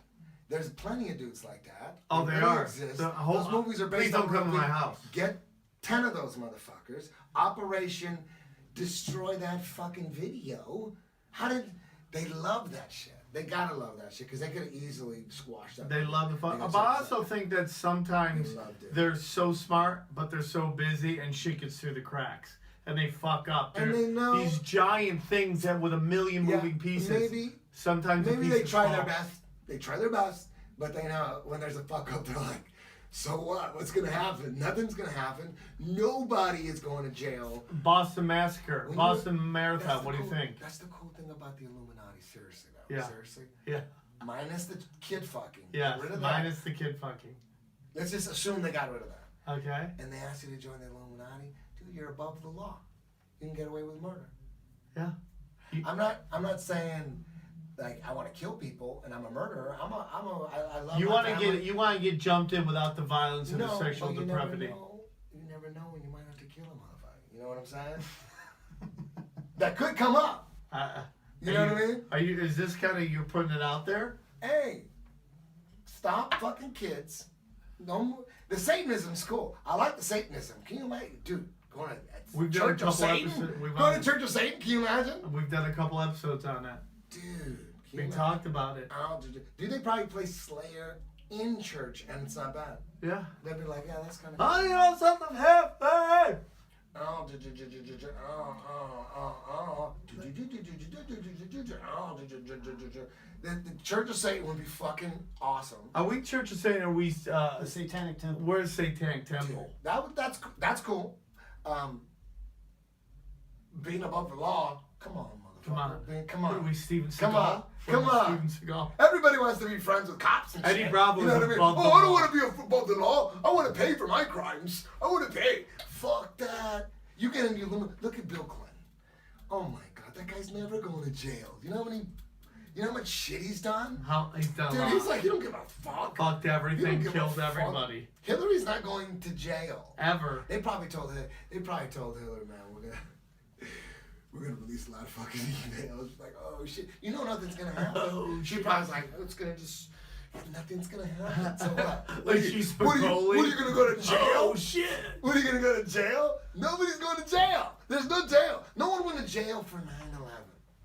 There's plenty of dudes like that. Oh, they really are. Exist. Those movies are based please don't on come to real my people. house. Get 10 of those motherfuckers. Operation Destroy that fucking video. How did they love that shit? They gotta love that shit because they could have easily squashed that. They love the They fun. got But I so also think that sometimes They loved it. they're so smart, but they're so busy and shit gets through the cracks. And they fuck up. And They're they know- these giant things that with a million Yeah, moving pieces. maybe Sometimes the they pieces try fall. their best. They try their best, but they know when there's a fuck up, they're like, so what? What's gonna happen? Nothing's gonna happen. Nobody is going to jail. Boston Massacre, When Boston that's Marathon. the What do you cool- think? That's the cool thing about the Illuminati. Seriously, though. Yeah. Seriously. Yeah. Minus the kid fucking. Yeah. Get rid of Minus that. the kid fucking. Let's just assume they got rid of that. Okay. And they ask you to join the Illuminati, dude, you're above the law. You can get away with murder. Yeah. I'm not saying like I want to kill people and I'm a murderer. I love You my want to family. get jumped in without the violence and the No, sexual but you depravity. You never know when you might have to kill a motherfucker. You know what I'm saying? That could come up. You know what I mean? Are you? Is this kind of you're putting it out there? Hey, stop fucking kids. No, the Satanism's cool. I like the Satanism. Can you imagine, dude? Going to We've done a Church of couple Satan. episodes. Going to Church of Satan. Can you imagine? We've done a couple episodes on that. Dude, can you We imagine? talked about it. Oh, dude, they probably play Slayer in church, and it's not bad. Yeah. They'd be like, yeah, that's kind of. Oh, you know something happened. The Church of Satan would be fucking awesome. Are we Church of Satan? Or are we? The Satanic Temple. Where's Satanic Temple? That's cool. Being above the law, come on, motherfucker. Come on. Come What are on. we, Steven Seagal? Come on. What are Come we, on. Steven Seagal. Everybody wants to be friends with cops and Eddie shit. Bravo You know is what I mean? above the Oh, I don't law. want to be above the law. I want to pay for my crimes. I want to pay. Fuck that. You get in the Illuminati. Look at Bill Clinton. Oh my God, that guy's never going to jail. You know how much shit he's done? How he's done a Dude, lot. he's like, he don't give a fuck. Fucked He don't everything, give a killed fuck. everybody. Hillary's not going to jail. Ever. They probably told Hillary, man, we're gonna release a lot of fucking emails. Like, oh shit, you know nothing's gonna happen. Oh, she probably was like, it's gonna just, nothing's gonna happen. So what? Like she's what are Spicoli. you gonna go to jail? Oh shit. What are you gonna go to jail? Nobody's going to jail. There's no jail. No one went to jail for 9/11.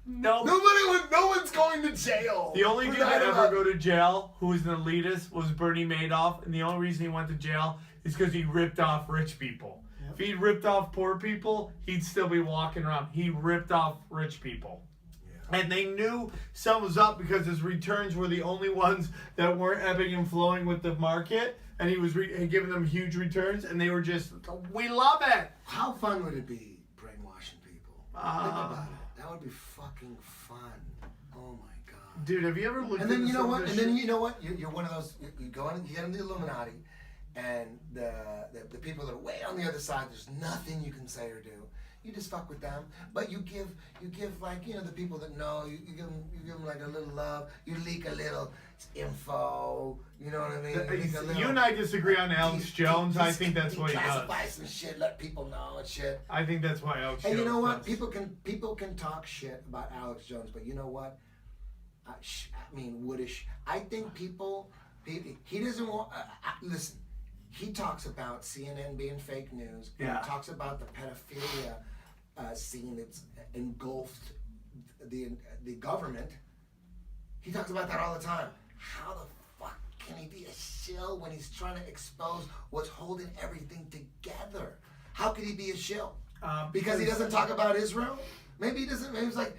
No. No one's going to jail. The only for dude that ever 9/11. go to jail who was an elitist was Bernie Madoff, and the only reason he went to jail is because he ripped off rich people. If he ripped off poor people, he'd still be walking around. He ripped off rich people. And they knew something was up because his returns were the only ones that weren't ebbing and flowing with the market. And he was giving them huge returns. And they were just, we love it. How fun would it be brainwashing people? Think about it. That would be fucking fun. Oh my God. Dude, have you ever looked And then into you know some of what? this And then shit? you know what? You're one of those. You go in, you get in the Illuminati, and the people that are way on the other side. There's nothing you can say or do. You just fuck with them, but you give like the people that know. You give them like a little love. You leak a little info. You know what I mean? Leak a little, You and I disagree on Alex Jones. I think that's what he does. Classify some shit. Let people know and shit. I think that's why Alex Jones. And you know what? does. People can talk shit about Alex Jones, but you know what? I mean, Woodish. I think people he doesn't want. Listen, he talks about CNN being fake news. Yeah. He talks about the pedophilia scene that's engulfed the government. He talks about that all the time. How the fuck can he be a shill when he's trying to expose what's holding everything together? How could he be a shill? Because he doesn't talk about Israel? Maybe he doesn't. Maybe he's like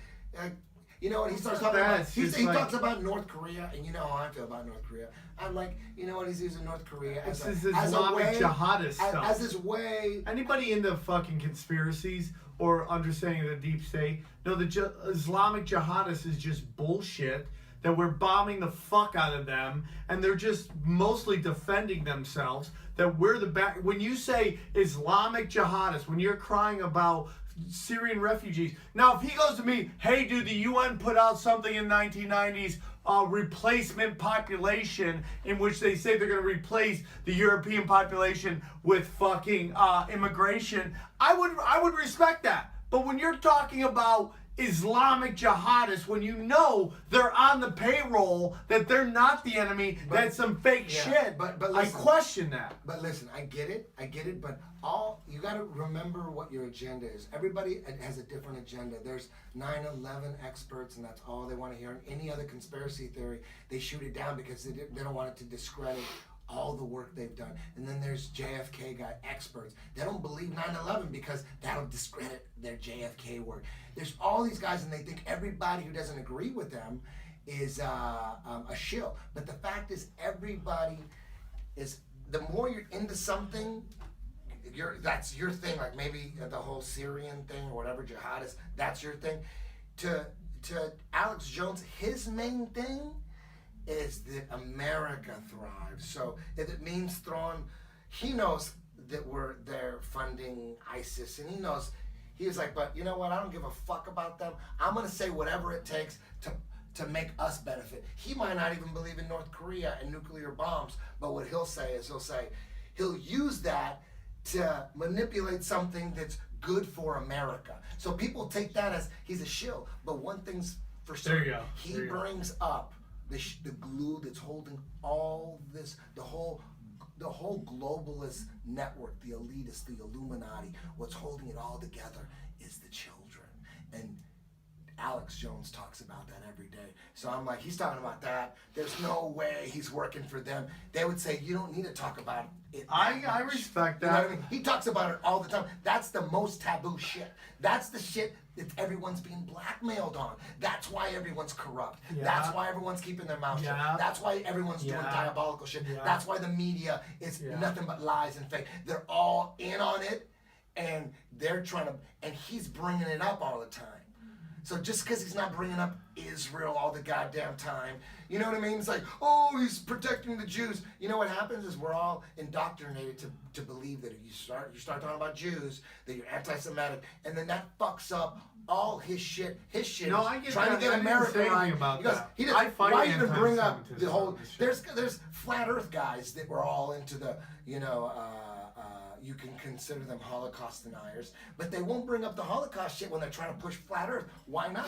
you know what? He starts talking about. He talks about North Korea, and you know how I feel about North Korea. I'm like, you know what? He's using North Korea as This a is Islamic way, jihadist stuff. as his way. Anybody into fucking conspiracies or understanding the deep state? No, the Islamic jihadists is just bullshit. That we're bombing the fuck out of them, and they're just mostly defending themselves. That we're the back. When you say Islamic jihadists, when you're crying about Syrian refugees. Now, if he goes to me, hey, dude, the UN put out something in 1990s, replacement population, in which they say they're going to replace the European population with fucking immigration, I would respect that. But when you're talking about Islamic jihadists, when you know they're on the payroll, that they're not the enemy, that's some fake shit. But I listen, question that. But listen, I get it, but all you got to remember what your agenda is. Everybody has a different agenda. There's 9/11 experts, and that's all they want to hear. And any other conspiracy theory, they shoot it down because they don't want it to discredit all the work they've done. And then there's JFK guy experts. They don't believe 9/11 because that'll discredit their JFK work. There's all these guys, and they think everybody who doesn't agree with them is a shill. But the fact is, everybody is. The more you're into something, that's your thing. Like maybe the whole Syrian thing or whatever, jihadist. That's your thing. To Alex Jones, his main thing is that America thrives. So if it means throwing, he knows that they're funding ISIS, and he knows. He was like, but you know what? I don't give a fuck about them. I'm gonna say whatever it takes to make us benefit. He might not even believe in North Korea and nuclear bombs, but what he'll say is he'll use that to manipulate something that's good for America. So people take that as he's a shill. But one thing's for certain, There you go. he brings up the glue that's holding all this, the whole globalist network, the elitists, the Illuminati. What's holding it all together is the children. And Alex Jones talks about that every day. So I'm like, he's talking about that. There's no way he's working for them. They would say, you don't need to talk about it. I respect that. You know what I mean? He talks about it all the time. That's the most taboo shit. That's the shit that everyone's being blackmailed on. That's why everyone's corrupt. Yeah. That's why everyone's keeping their mouth Yeah. shut. That's why everyone's doing Yeah. diabolical shit. Yeah. That's why the media is nothing but lies and fake. They're all in on it, and they're trying to, and he's bringing it up all the time. So just because he's not bringing up Israel all the goddamn time, you know what I mean? It's like, oh, he's protecting the Jews. You know what happens is we're all indoctrinated to believe that if you start talking about Jews, that you're anti-Semitic, and then that fucks up all his shit. His shit No, is I get trying that. to get I didn't America say anything right. about Because that. he doesn't. I fight Why even bring up anti-Semitism the whole? on this shit. There's flat Earth guys that were all into the you can consider them Holocaust deniers, but they won't bring up the Holocaust shit when they're trying to push flat Earth. Why not?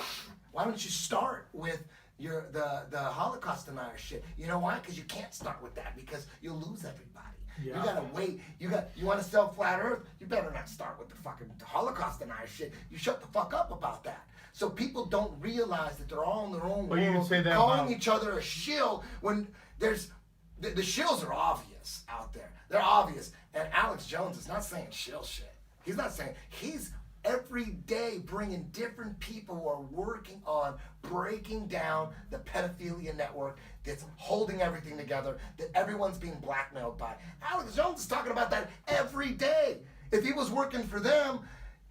Why don't you start with the Holocaust denier shit? You know why? Because you can't start with that because you'll lose everybody. Yeah. You gotta wait. You want to sell flat Earth? You better not start with the fucking Holocaust denier shit. You shut the fuck up about that. So people don't realize that they're all in their own Well, you world, say that calling about- each other a shill when there's the shills are obvious out there. They're obvious. And Alex Jones is not saying shill shit. He's not saying, he's every day bringing different people who are working on breaking down the pedophilia network that's holding everything together, that everyone's being blackmailed by. Alex Jones is talking about that every day. If he was working for them,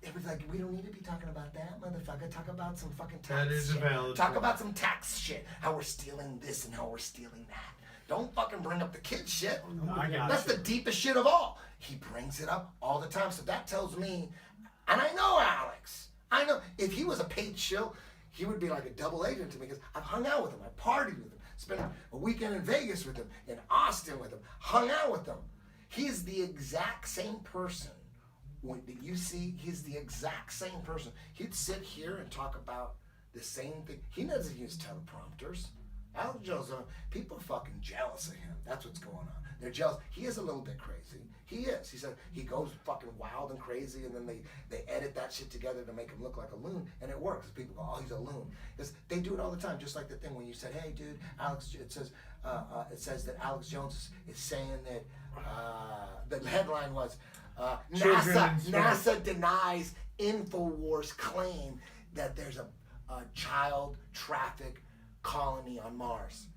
it was like, we don't need to be talking about that, motherfucker. Talk about some fucking tax That is shit. a valid Talk point. about some tax shit. How we're stealing this and how we're stealing that. Don't fucking bring up the kid shit. I got That's you. the deepest shit of all. He brings it up all the time. So that tells me, and I know Alex. I know if he was a paid shill, he would be like a double agent to me because I've hung out with him. I partied with him. Spent a weekend in Vegas with him, in Austin with him, hung out with him. He's the exact same person. When you see, he's the exact same person. He'd sit here and talk about the same thing. He doesn't use teleprompters. Alex Jones, people are fucking jealous of him. That's what's going on. They're jealous. He is a little bit crazy. He is. He said he goes fucking wild and crazy, and then they edit that shit together to make him look like a loon, and it works. People go, oh, he's a loon. They do it all the time, just like the thing when you said, hey, dude, Alex. It says that Alex Jones is saying that the headline was NASA denies InfoWars claim that there's a child traffic colony on Mars.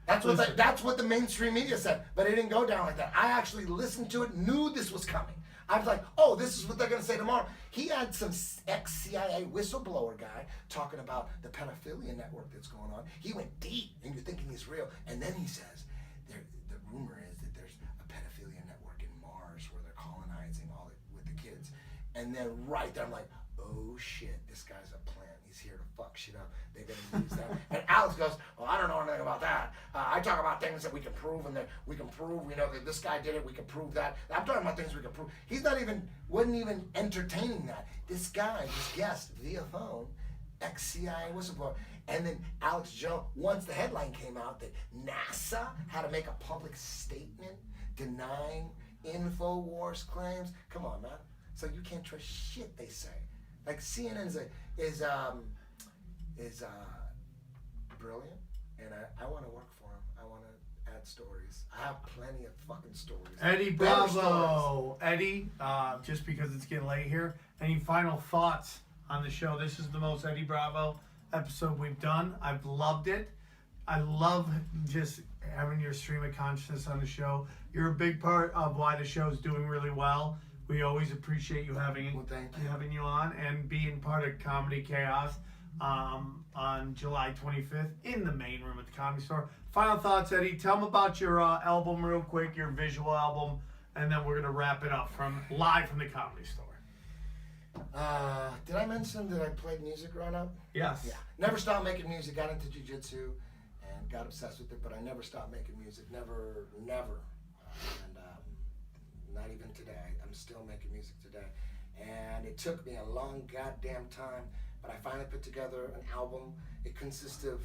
That's what the mainstream media said, but it didn't go down like that. I actually listened to it, knew this was coming. I was like, oh, this is what they're going to say tomorrow. He had some ex-CIA whistleblower guy talking about the pedophilia network that's going on. He went deep, and you're thinking he's real. And then he says, the rumor is that there's a pedophilia network in Mars where they're colonizing all with the kids. And then right there, I'm like, oh shit, this guy's a plant. He's here to fuck shit up. They're gonna use that. And Alex goes, well, I don't know anything about that. I talk about things that we can prove, and that we can prove, that this guy did it. We can prove that. I'm talking about things we can prove. He's wasn't even entertaining that. This guy just guessed via phone, ex-CIA whistleblower. And then Alex Jones, once the headline came out that NASA had to make a public statement denying InfoWars claims. Come on, man. So you can't trust shit they say. Like CNN is brilliant, and I want to work for him. I want to add stories. I have plenty of fucking stories. Eddie Better Bravo. Eddie, just because it's getting late here, any final thoughts on the show? This is the most Eddie Bravo episode we've done. I've loved it. I love just having your stream of consciousness on the show. You're a big part of why the show's doing really well. We always appreciate you having you on and being part of Comedy Chaos on July 25th in the main room at the Comedy Store. Final thoughts, Eddie. Tell them about your album real quick, your visual album, and then we're gonna wrap it up live from the Comedy Store. Did I mention that I played music growing up? Yes. Yeah. Never stopped making music. Got into jiu-jitsu and got obsessed with it, but I never stopped making music. Never. And not even today. I'm still making music today. And it took me a long goddamn time, but I finally put together an album. It consists of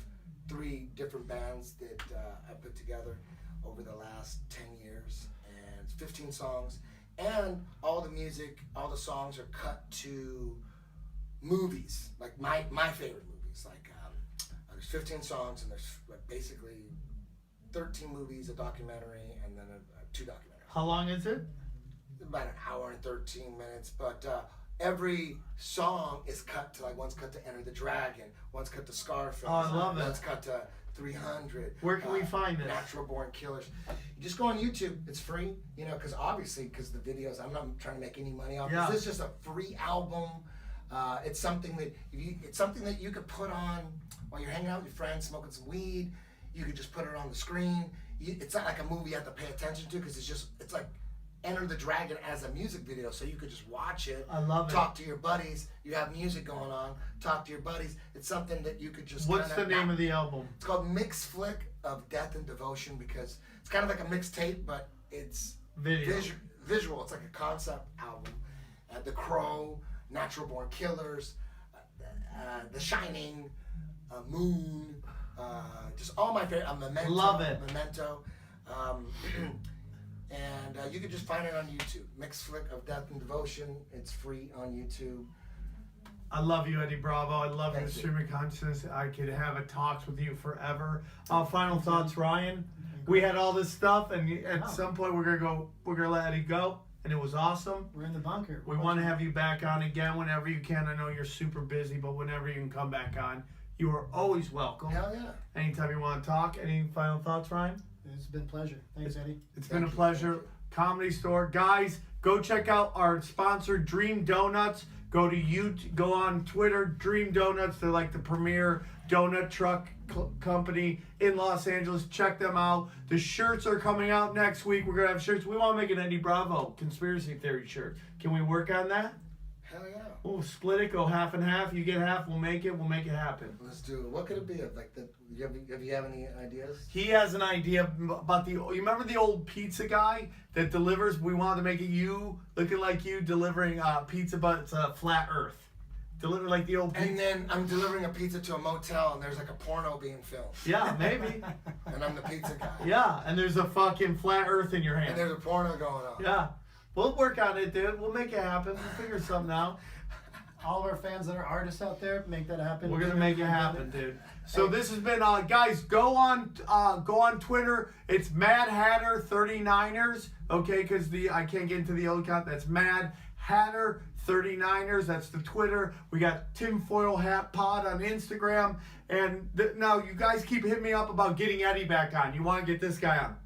3 different bands that I put together over the last 10 years. And it's 15 songs. And all the music, all the songs are cut to movies, like my favorite movies. Like there's 15 songs, and there's basically 13 movies, a documentary, and then 2 documentaries. How long is it? About an hour and 13 minutes, but every song is cut to, like, one's cut to Enter the Dragon, one's cut to Scarface, Oh, I love one's that. cut to 300. Where can we find this? Natural Born Killers. You just go on YouTube. It's free, because the videos, I'm not trying to make any money off Yeah. this. This is just a free album. It's something that you could put on while you're hanging out with your friends, smoking some weed. You could just put it on the screen. It's not like a movie you have to pay attention to, because it's like Enter the Dragon as a music video, so you could just watch it. I love it. Talk to your buddies. You have music going on. Talk to your buddies. It's something that you could just. What's the name of the album? It's called Mix Flick of Death and Devotion, because it's kind of like a mixtape, but it's visual. It's like a concept album. The Crow, Natural Born Killers, The Shining, Moon, just all my favorite. Memento. Love it. Memento. And you can just find it on YouTube. Mix Flick of Death and Devotion. It's free on YouTube. I love you, Eddie Bravo. I love your Thank you. stream of consciousness. I could have a talks with you forever. Final thoughts, Ryan. We had all this stuff, and at some point we're gonna let Eddie go, and it was awesome. We're in the bunker. We want to have you back on again whenever you can. I know you're super busy, but whenever you can come back on, you are always welcome. Hell yeah. Anytime you want to talk. Any final thoughts, Ryan? It's been a pleasure. Thanks, Eddie. It's been a pleasure. Comedy Store. Guys, go check out our sponsor, Dream Donuts. Go to YouTube, go on Twitter, Dream Donuts. They're like the premier donut truck company in Los Angeles. Check them out. The shirts are coming out next week. We're going to have shirts. We want to make an Eddie Bravo conspiracy theory shirt. Can we work on that? Hell yeah. We'll split it, go half and half. You get half, we'll make it happen. Let's do it. What could it be? Like the? Have you have any ideas? He has an idea about you remember the old pizza guy that delivers? We wanted to make it you, looking like you, delivering pizza, but it's a flat earth. Deliver like the old pizza. And then I'm delivering a pizza to a motel, and there's like a porno being filmed. Yeah, maybe. And I'm the pizza guy. Yeah, and there's a fucking flat earth in your hand. And there's a porno going on. Yeah. We'll work on it, dude. We'll make it happen. We'll figure something out. All of our fans that are artists out there, make that happen. We're gonna make it happen, dude. So this has been, guys. Go on Twitter. It's Mad Hatter 39ers. Okay, because I can't get into the old account. That's Mad Hatter 39ers. That's the Twitter. We got Tinfoil Hat Pod on Instagram. And now you guys keep hitting me up about getting Eddie back on. You want to get this guy on?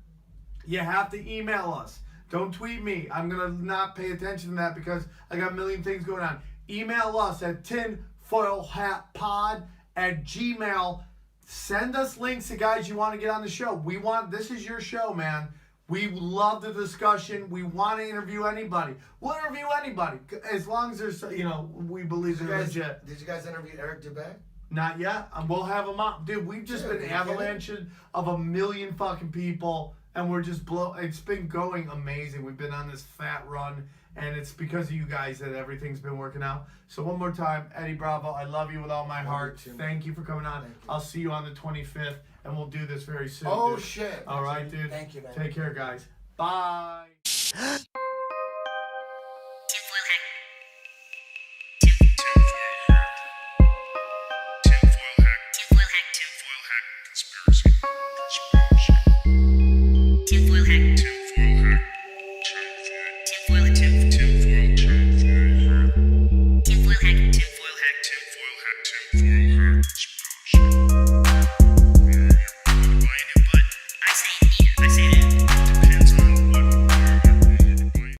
You have to email us. Don't tweet me. I'm gonna not pay attention to that because I got a million things going on. Email us at tinfoilhatpod@gmail.com. Send us links to guys you want to get on the show. This is your show, man. We love the discussion. We want to interview anybody. We'll interview anybody as long as there's, we believe they're legit. Did you guys interview Eric Dubé? Not yet. We'll have them up, dude. We've just been avalanching of a million fucking people, and we're just it's been going amazing. We've been on this fat run. And it's because of you guys that everything's been working out. So one more time, Eddie Bravo, I love you with all my heart. Thank you for coming on. I'll see you on the 25th, and we'll do this very soon. Oh, dude. shit. All right, dude. Thank you, man. Take care, guys. Bye. Tinfoil hack, tinfoil hack, tinfoil hack.